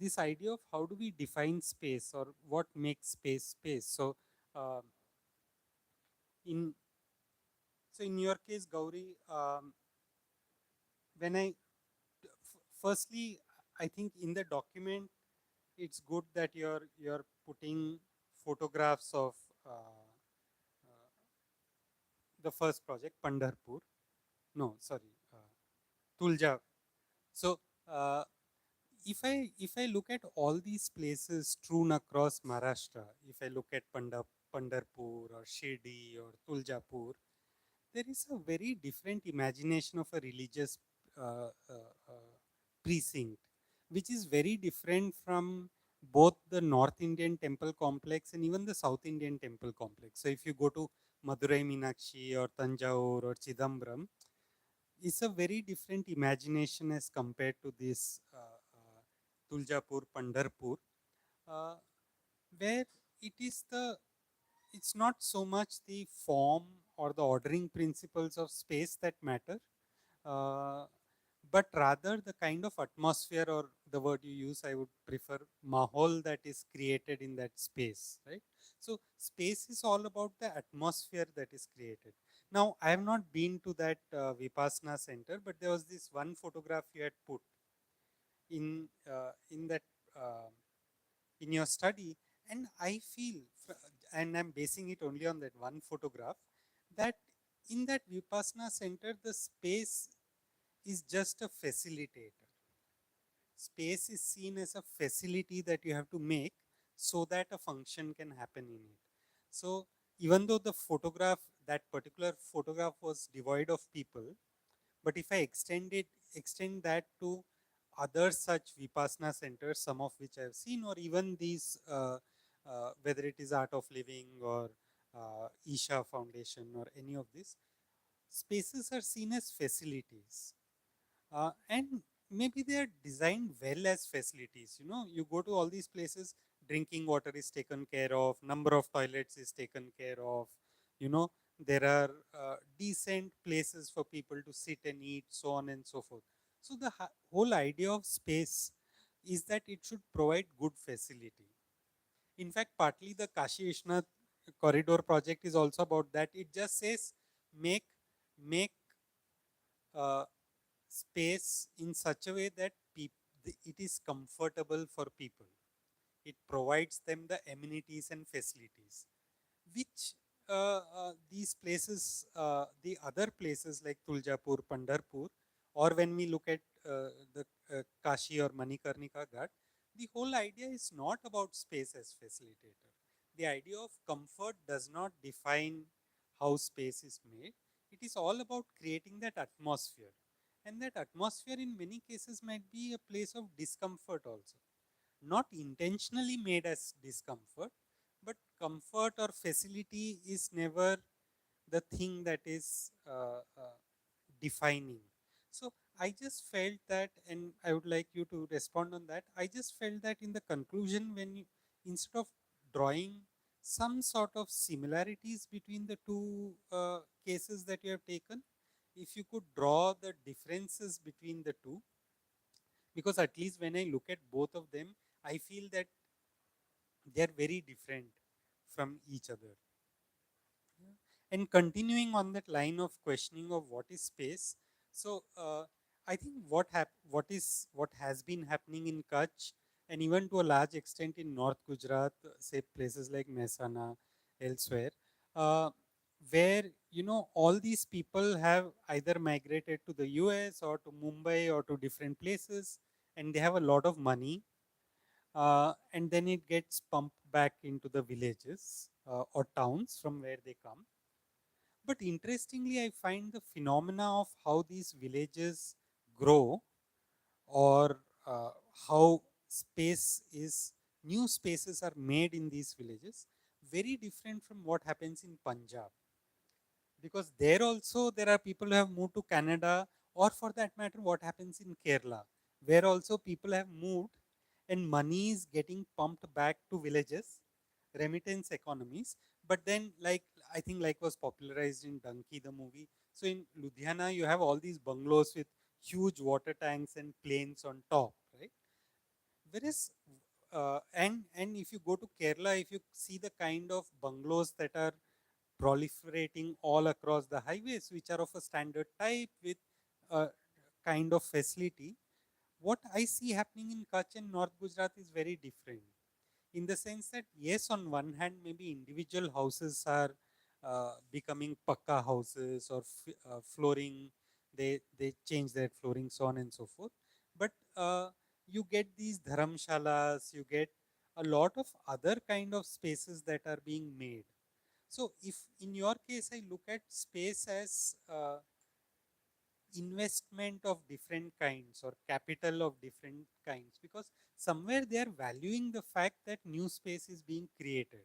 this idea of how do we define space, or what makes space. So uh, in in your case, Gauri, when firstly, I think in the document it's good that you're putting photographs of uh, the first project, Pandharpur. No, sorry, Tulja. So uh, if I look at all these places strewn across Maharashtra, if I look at Pandharpur or Shirdi or Tuljapur, there is a very different imagination of a religious uh, uh, uh, precinct, which is very different from both the North Indian temple complex and even the South Indian temple complex. So if you go to Madurai Meenakshi or Tanjore or Chidambaram, it's a very different imagination as compared to this Tuljapur, Pandharpur, uh, where it is it's not so much the form or the ordering principles of space that matter, uh, but rather the kind of atmosphere, or the word you use, I would prefer mahol, that is created in that space, right? So space is all about the atmosphere that is created. Now, I have not been to that Vipassana center, but there was this one photograph you had put in that uh, in your study, and I feel, and I'm basing it only on that one photograph, that in that Vipassana center, the space is just a facilitator. Space is seen as a facility that you have to make so that a function can happen in it. So even though the photograph, that particular photograph was devoid of people, but if I extend that to other such Vipassana centers, some of which I have seen, or even these, whether it is Art of Living or Isha Foundation or any of these, spaces are seen as facilities. And maybe they are designed well as facilities. You know, you go to all these places, drinking water is taken care of, number of toilets is taken care of, you know, there are decent places for people to sit and eat, so on and so forth. So the whole idea of space is that it should provide good facility. In fact, partly the Kashi Vishnath corridor project is also about that. It just says make uh, space in such a way that it is comfortable for people. It provides them the amenities and facilities, which these places, the other places like Tuljapur, Pandharpur, or when we look at the Kashi or Manikarnika Ghat, the whole idea is not about space as facilitator. The idea of comfort does not define how space is made. It is all about creating that atmosphere. And that atmosphere in many cases might be a place of discomfort also. Not intentionally made as discomfort, but comfort or facility is never the thing that is defining. So I just felt that, and I would like you to respond on that. I just felt that in the conclusion, when you, instead of drawing some sort of similarities between the two cases that you have taken, if you could draw the differences between the two, because at least when I look at both of them, I feel that they are very different from each other. Yeah. And continuing on that line of questioning of what is space, so I think what has been happening in Kutch and even to a large extent in North Gujarat, say places like Mehsana, elsewhere, uh, where you know all these people have either migrated to the US or to Mumbai or to different places, and they have a lot of money, and then it gets pumped back into the villages or towns from where they come. But interestingly, I find the phenomena of how these villages grow, or how space is, new spaces are made in these villages, very different from what happens in Punjab. Because there also there are people who have moved to Canada, or for that matter, what happens in Kerala, where also people have moved and money is getting pumped back to villages, remittance economies. But then, like I think, like was popularized in Donkey the movie. So in Ludhiana, you have all these bungalows with huge water tanks and planes on top, right? Whereas, and if you go to Kerala, if you see the kind of bungalows that are proliferating all across the highways, which are of a standard type with a kind of facility, what I see happening in Kutch and North Gujarat is very different. In the sense that, yes, on one hand, maybe individual houses are becoming pakka houses, or flooring, they change their flooring, so on and so forth. But you get these dharamshalas, you get a lot of other kind of spaces that are being made. So if in your case I look at space as investment of different kinds or capital of different kinds, because somewhere they are valuing the fact that new space is being created.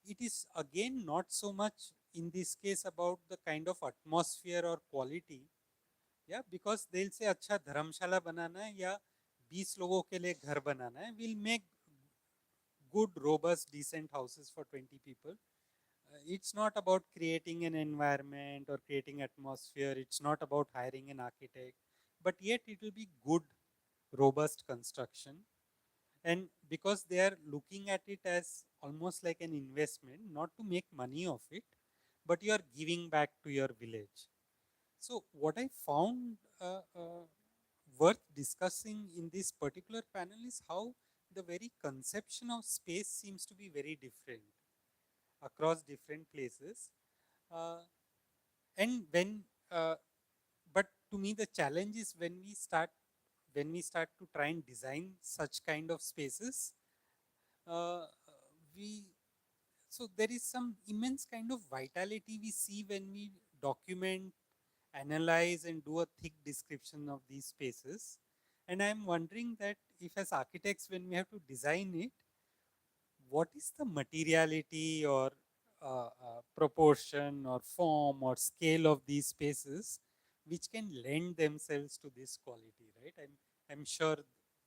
It is again not so much in this case about the kind of atmosphere or quality. Yeah, because they'll say अच्छा धर्मशाला बनाना है या 20 लोगों के लिए घर बनाना है, we'll make good robust decent houses for 20 people. It's not about creating an environment or creating atmosphere. It's not about hiring an architect, but yet it will be good, robust construction. And because they are looking at it as almost like an investment, not to make money of it, but you are giving back to your village. So what I found worth discussing in this particular panel is how the very conception of space seems to be very different across different places. Uh, And when but to me the challenge is when we start to try and design such kind of spaces, uh, we so there is some immense kind of vitality we see when we document, analyze and do a thick description of these spaces. And I am wondering that if as architects when we have to design it, what is the materiality or proportion or form or scale of these spaces which can lend themselves to this quality, right? I'm sure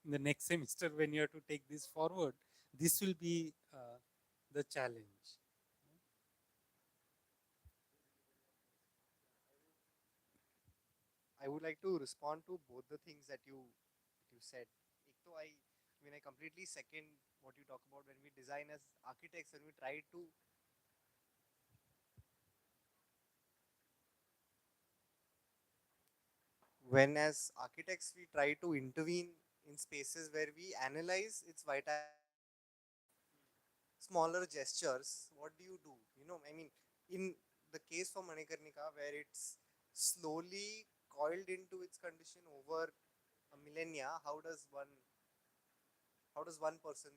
in the next semester when you have to take this forward, this will be the challenge. I would like to respond to both the things that you said. एक तो I completely second what you talk about when we design as architects, when we try to when as architects we try to intervene in spaces where we analyze its vitality of smaller gestures. What do? In the case for Manikarnika, where it's slowly coiled into its condition over a millennia, how does one person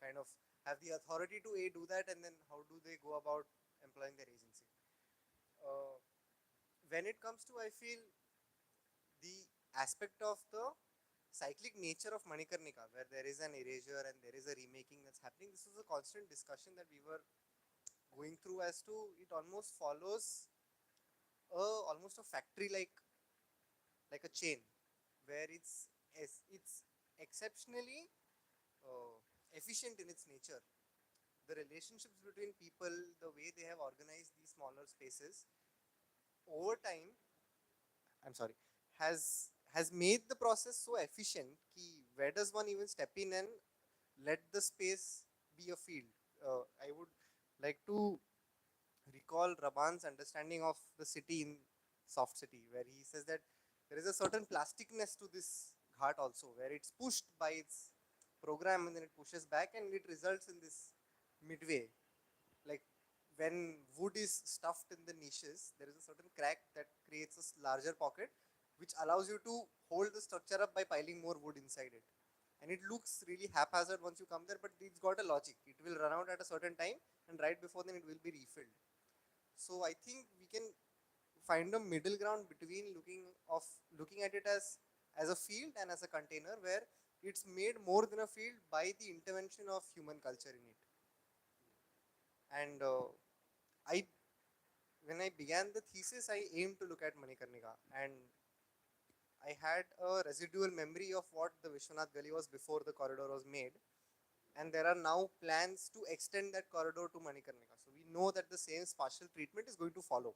kind of have the authority to do that, and then how do they go about employing their agency? Uh, when it comes to, I feel, the aspect of the cyclic nature of Manikarnika, where there is an erasure and there is a remaking that's happening, this was a constant discussion that we were going through as to it almost follows almost a factory like a chain where it's exceptionally uh, efficient in its nature. The relationships between people, the way they have organized these smaller spaces over time, I'm sorry, has made the process so efficient ki where does one even step in and let the space be a field? I would like to recall Raban's understanding of the city in Soft City, where he says that there is a certain plasticness to this ghat also, where it's pushed by its program and then it pushes back and it results in this midway. Like when wood is stuffed in the niches, there is a certain crack that creates a larger pocket, which allows you to hold the structure up by piling more wood inside it. And it looks really haphazard once you come there, but it's got a logic. It will run out at a certain time, and right before then, it will be refilled. So I think we can find a middle ground between looking at it as a field and as a container where it's made more than a field by the intervention of human culture in it. And I when I began the thesis, I aimed to look at Manikarnika, and I had a residual memory of what the Vishwanath Gali was before the corridor was made. And there are now plans to extend that corridor to Manikarnika. So we know that the same spatial treatment is going to follow.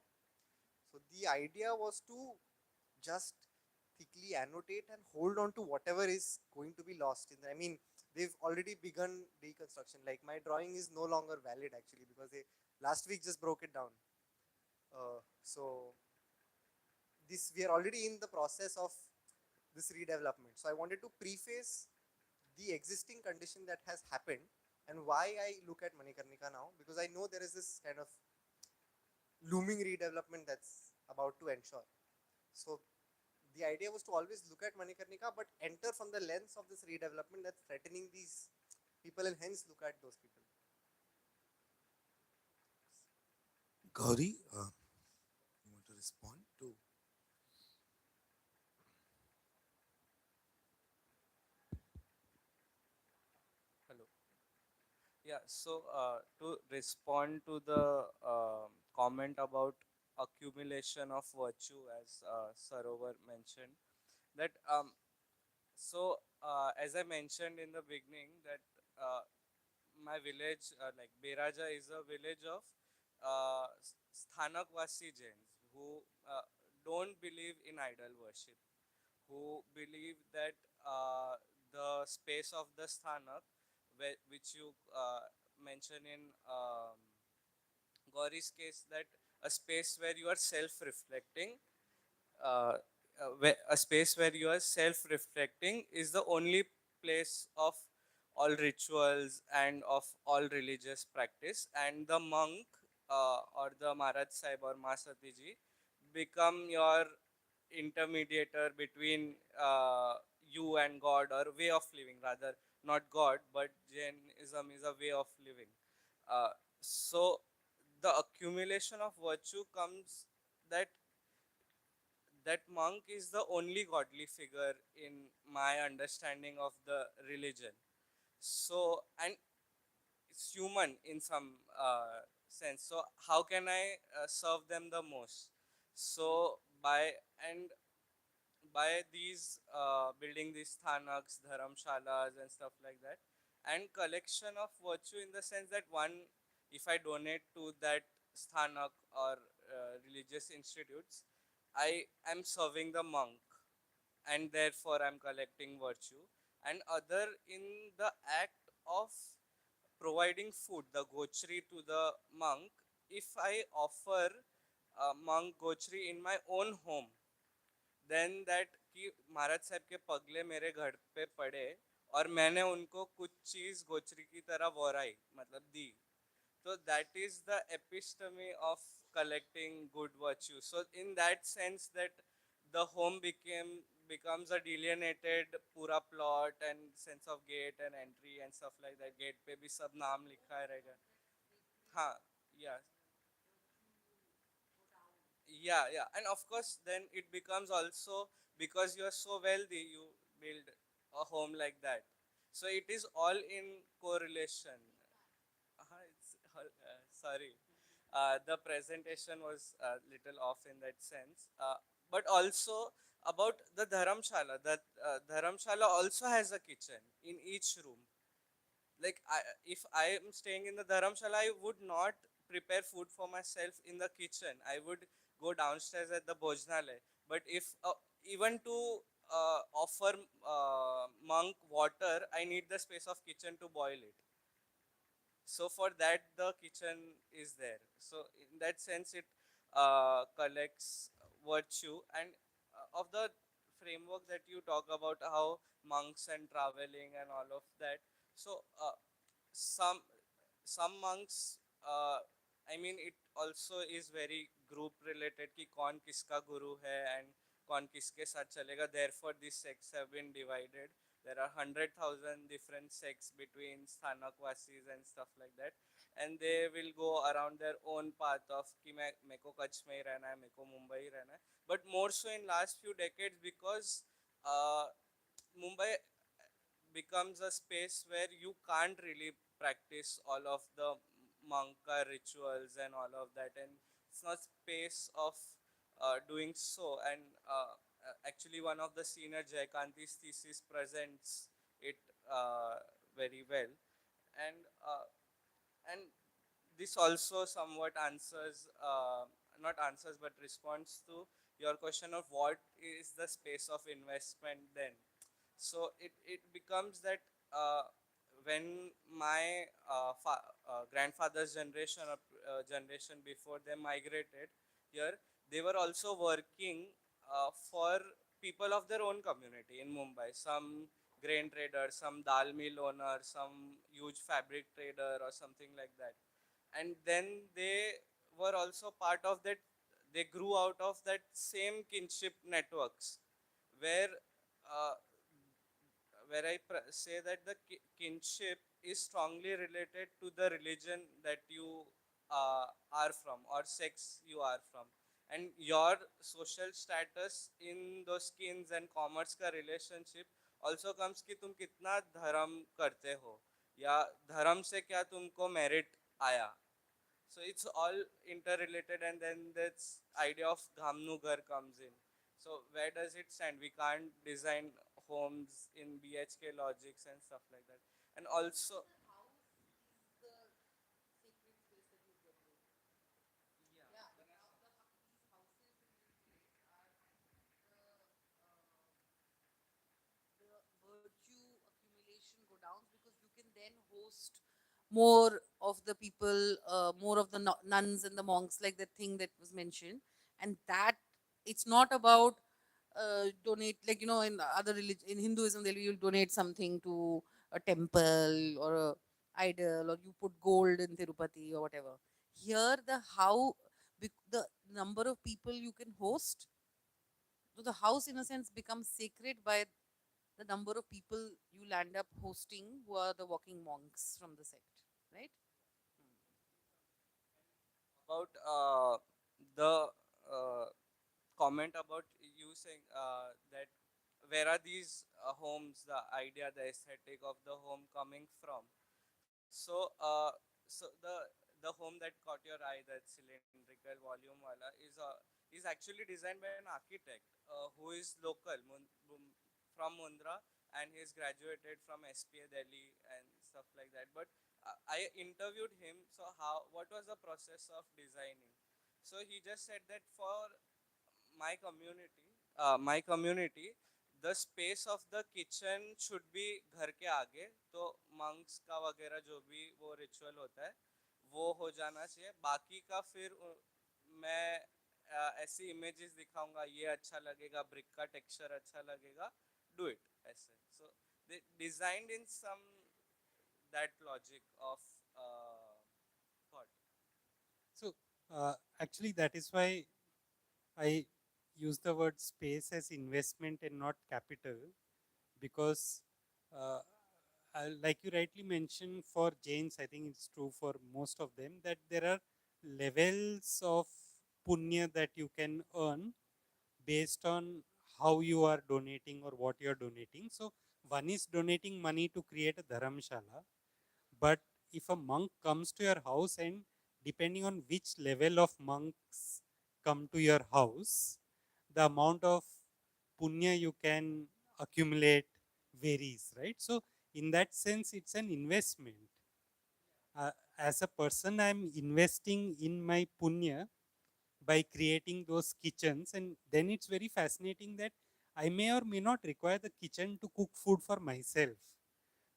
So the idea was to just thickly annotate and hold on to whatever is going to be lost in there. I mean, they've already begun deconstruction. Like my drawing is no longer valid actually because they last week just broke it down. So this we are already in the process of this redevelopment. So I wanted to preface the existing condition that has happened and why I look at Manikarnika now, because I know there is this kind of looming redevelopment that's about to ensure. So the idea was to always look at Manikarnika but enter from the lens of this redevelopment that's threatening these people and hence look at those people. Gauri, you want to respond to? Hello. Yeah, so to respond to the comment about accumulation of virtue, as Sarovar mentioned, that as I mentioned in the beginning, that uh, my village, like Beraja, is a village of Sthanakvasi Jains who don't believe in idol worship, who believe that the space of the sthanak, which you mention in Gauri's case, that a space where you are self-reflecting, uh, a space where you are self-reflecting is the only place of all rituals and of all religious practice, and the monk or the Maharaj Sahib or Masatiji, become your intermediator between you and God, or way of living rather, not God, but Jainism is a way of living. Uh, so the accumulation of virtue comes that that monk is the only godly figure in my understanding of the religion. So, and it's human in some sense. So, how can I serve them the most? So, and by these building these thanaks, dharamshalas, and stuff like that, and collection of virtue in the sense that one, if I donate to that sthanak or religious institutes, I am serving the monk, and therefore I'm collecting virtue. And other, in the act of providing food, the gochri to the monk, if I offer monk gochri in my own home, then that कि महाराज साहब के पगले मेरे घर पे पड़े और मैंने उनको कुछ चीज़ गोचरी की तरह वोराई, मतलब दी, so that is the epistome of collecting good virtue. So in that sense that the home becomes a delineated पूरा plot and sense of gate and entry and stuff like that. Gate पे भी सब नाम लिखा रहेगा. हाँ, yeah. Yeah, and of course then it becomes also, because you are so wealthy, you build a home like that, so it is all in correlation. Sorry, the presentation was a little off in that sense, but also about the dharamshala, that dharamshala also has a kitchen in each room. Like if I am staying in the dharamshala, I would not prepare food for myself in the kitchen. I would go downstairs at the bhojnalay. But if even to offer monk water, I need the space of kitchen to boil it. So for that the kitchen is there. So in that sense it collects virtue. And of the framework that you talk about, how monks and traveling and all of that, so some some monks, I mean it also is very group related कि कौन किसका guru है and कौन किसके साथ चलेगा, therefore these sects have been divided. There are 100,000 different sects between Sthanakvasis and stuff like that, and they will go around their own path of कि मैं मेरे को कच्छ में ही रहना है, मेरे को मुंबई ही रहना है. But more so in last few decades, because Mumbai becomes a space where you can't really practice all of the Manka rituals and all of that, and it's not space of doing so. And actually, one of the senior Jaikanti's thesis presents it very well, and and this also somewhat answers, not answers, but responds to your question of what is the space of investment then. So it becomes that when my grandfather's generation or generation before them migrated here, they were also working for people of their own community in Mumbai. Some grain trader, some dal mill owner, some huge fabric trader or something like that. And then they were also part of that, they grew out of that same kinship networks, where uh, say that the kinship is strongly related to the religion that you are from, or sex you are from, and your social status in those skins and commerce ka relationship also comes कि तुम कितना धर्म करते हो, या धर्म से क्या तुमको merit आया. So it's all interrelated, and then this idea of Ghamnu Ghar comes in. So where does it stand? We can't design homes in BHK logics and stuff like that. And also, virtue accumulation go down because you can then host more of the people, more of the nuns and the monks, like the thing that was mentioned. And that it's not about donate, like, you know, in other religion, in Hinduism, they'll you'll donate something to a temple or a idol, or you put gold in Tirupati or whatever. Here, the how, the number of people you can host. So the house, in a sense, becomes sacred by the number of people you land up hosting who are the walking monks from the sect, right? About the comment about you saying that where are these homes, the idea, the aesthetic of the home coming from. So, the home that caught your eye, that cylindrical volume wala, is actually designed by an architect who is local from Mundra, and he's graduated from SPA Delhi and stuff like that. But I interviewed him. So, what was the process of designing? So he just said that for my community, the space of the kitchen should be घर के आगे, तो monks का वगैरह जो भी वो ritual होता है वो हो जाना चाहिए. बाकी का फिर मैं ऐसी images दिखाऊंगा, ये अच्छा लगेगा, brick का texture अच्छा लगेगा, do it ऐसे. So they designed in some that logic of thought. So actually, that is why I use the word space as investment and not capital, because like you rightly mentioned, for Jains, I think it's true for most of them, that there are levels of punya that you can earn based on how you are donating or what you are donating. So one is donating money to create a dharamshala, but if a monk comes to your house, and depending on which level of monks come to your house, the amount of punya you can accumulate varies, right? So in that sense, it's an investment. As a person, I'm investing in my punya by creating those kitchens, and then it's very fascinating that I may or may not require the kitchen to cook food for myself,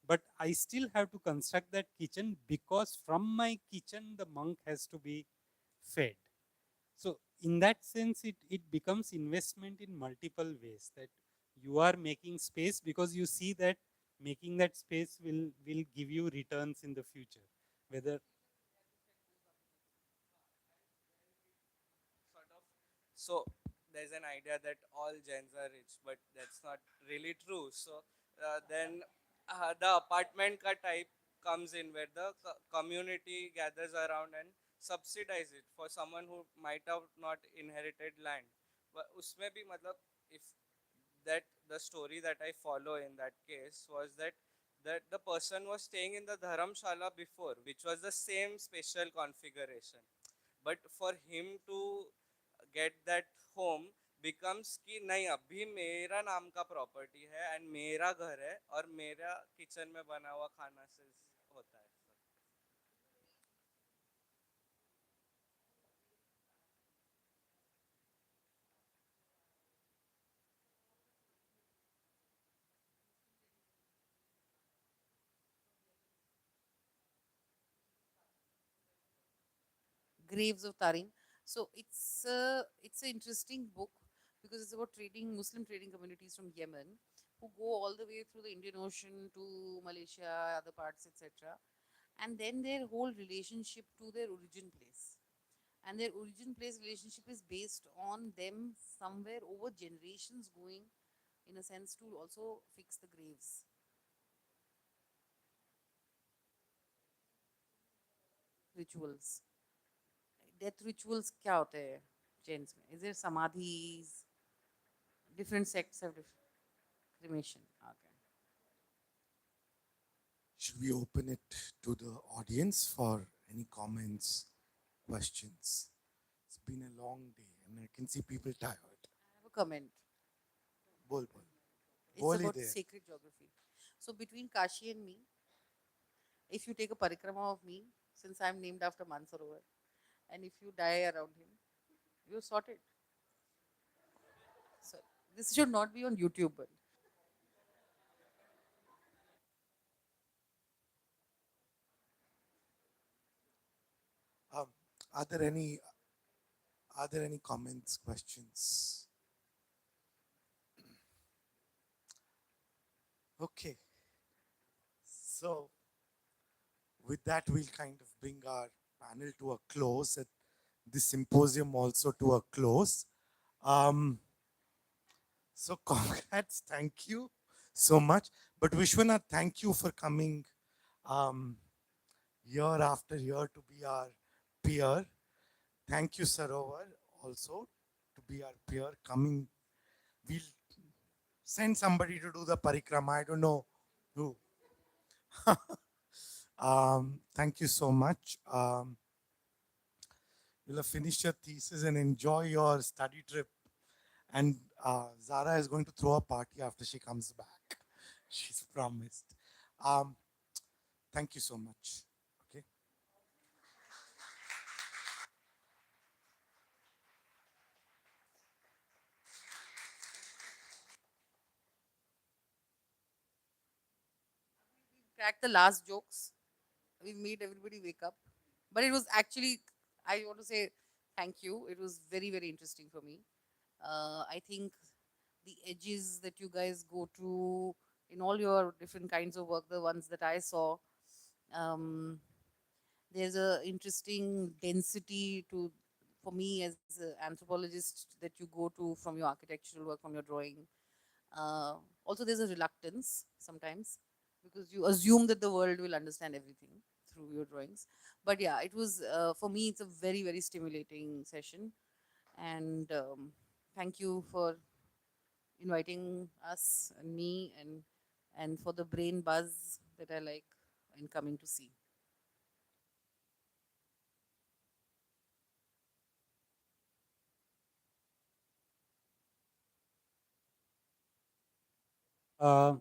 but I still have to construct that kitchen because from my kitchen the monk has to be fed. So in that sense, it becomes investment in multiple ways, that you are making space because you see that making that space will give you returns in the future. Whether Sort of. So there's an idea that all Jains are rich, but that's not really true. So then the apartment ka type comes in, where the community gathers around and subsidize it for someone who might have not inherited land. But उसमें भी मतलब, if that the story that I follow in that case was that the person was staying in the dharamshala before, which was the same special configuration, but for him to get that home becomes कि नहीं, अभी मेरा नाम का property है and मेरा घर है और मेरा किचन में बना हुआ खाना से होता है. Graves of Tarim. So it's an interesting book because it's about trading Muslim trading communities from Yemen who go all the way through the Indian Ocean to Malaysia, other parts, etc. And then their whole relationship to their origin place. And their origin place relationship is based on them somewhere over generations going, in a sense, to also fix the graves. Rituals. Death rituals क्या होते हैं Jains में? Is there samadhis? Different sects have different cremation. Okay. Should we open it to the audience for any comments, questions? It's been a long day and I can see people tired. I have a comment. Bol bol. It's Bol hi about de. sacred geography. So between Kashi and me, if you take a parikrama of me, since I'm named after Mansarovar, and if you die around him, you're sorted. So this should not be on YouTube. But Um, are there any are there any comments, questions? Okay. So with that, we'll kind of bring our panel to a close. this symposium also to a close. Um, so congrats, thank you so much. But Vishwanath, thank you for coming um, year after year to be our peer. Thank you, Sarovar, also to be our peer. Coming, we'll send somebody to do the parikrama. I don't know who. Thank you so much. You'll have finished your thesis and enjoy your study trip. And Zara is going to throw a party after she comes back. She's promised. Um, thank you so much. Okay. Cracked the last jokes. We made everybody wake up. But it was actually, I want to say thank you. It was very, very interesting for me. I think the edges that you guys go to in all your different kinds of work, the ones that I saw, um, there's a interesting density to, for me as an anthropologist, that you go to from your architectural work, from your drawing. uh, Also there's a reluctance sometimes because you assume that the world will understand everything through your drawings. But yeah, it was, for me it's a very, very stimulating session. And thank you for inviting us and me, and for the brain buzz that I like in coming to see. Uh,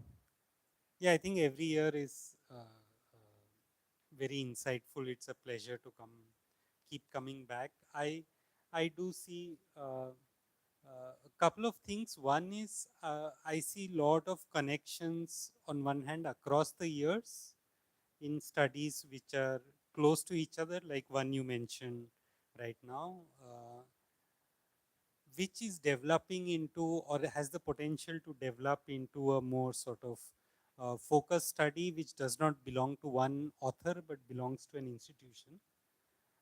yeah, I think every year is very insightful. It's a pleasure to keep coming back. I do see a couple of things. One is I see lot of connections on one hand across the years in studies which are close to each other, like one you mentioned right now, which is developing into or has the potential to develop into a more sort of focused study which does not belong to one author but belongs to an institution.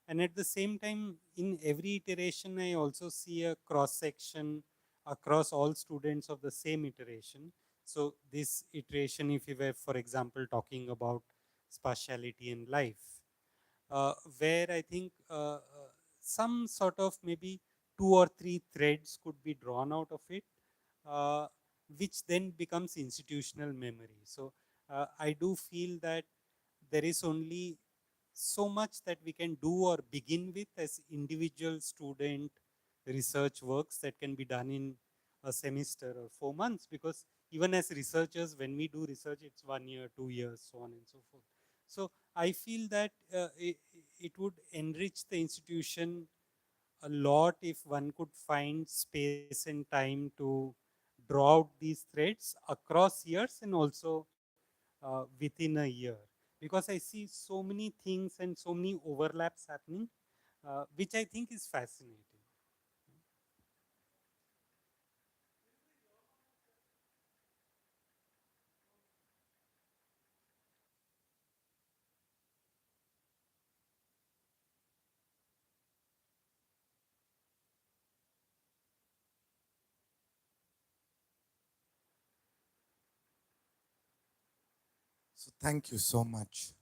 And at the same time, in every iteration, I also see a cross section across all students of the same iteration. So this iteration, if we were, for example, talking about spatiality in life, where I think some sort of maybe 2 or 3 threads could be drawn out of it, uh, which then becomes institutional memory. So I do feel that there is only so much that we can do or begin with as individual student research works that can be done in a semester or 4 months, because even as researchers, when we do research, it's 1 year, 2 years, so on and so forth. So I feel that it would enrich the institution a lot if one could find space and time to draw out these threads across years and also within a year, because I see so many things and so many overlaps happening, which I think is fascinating. So thank you so much.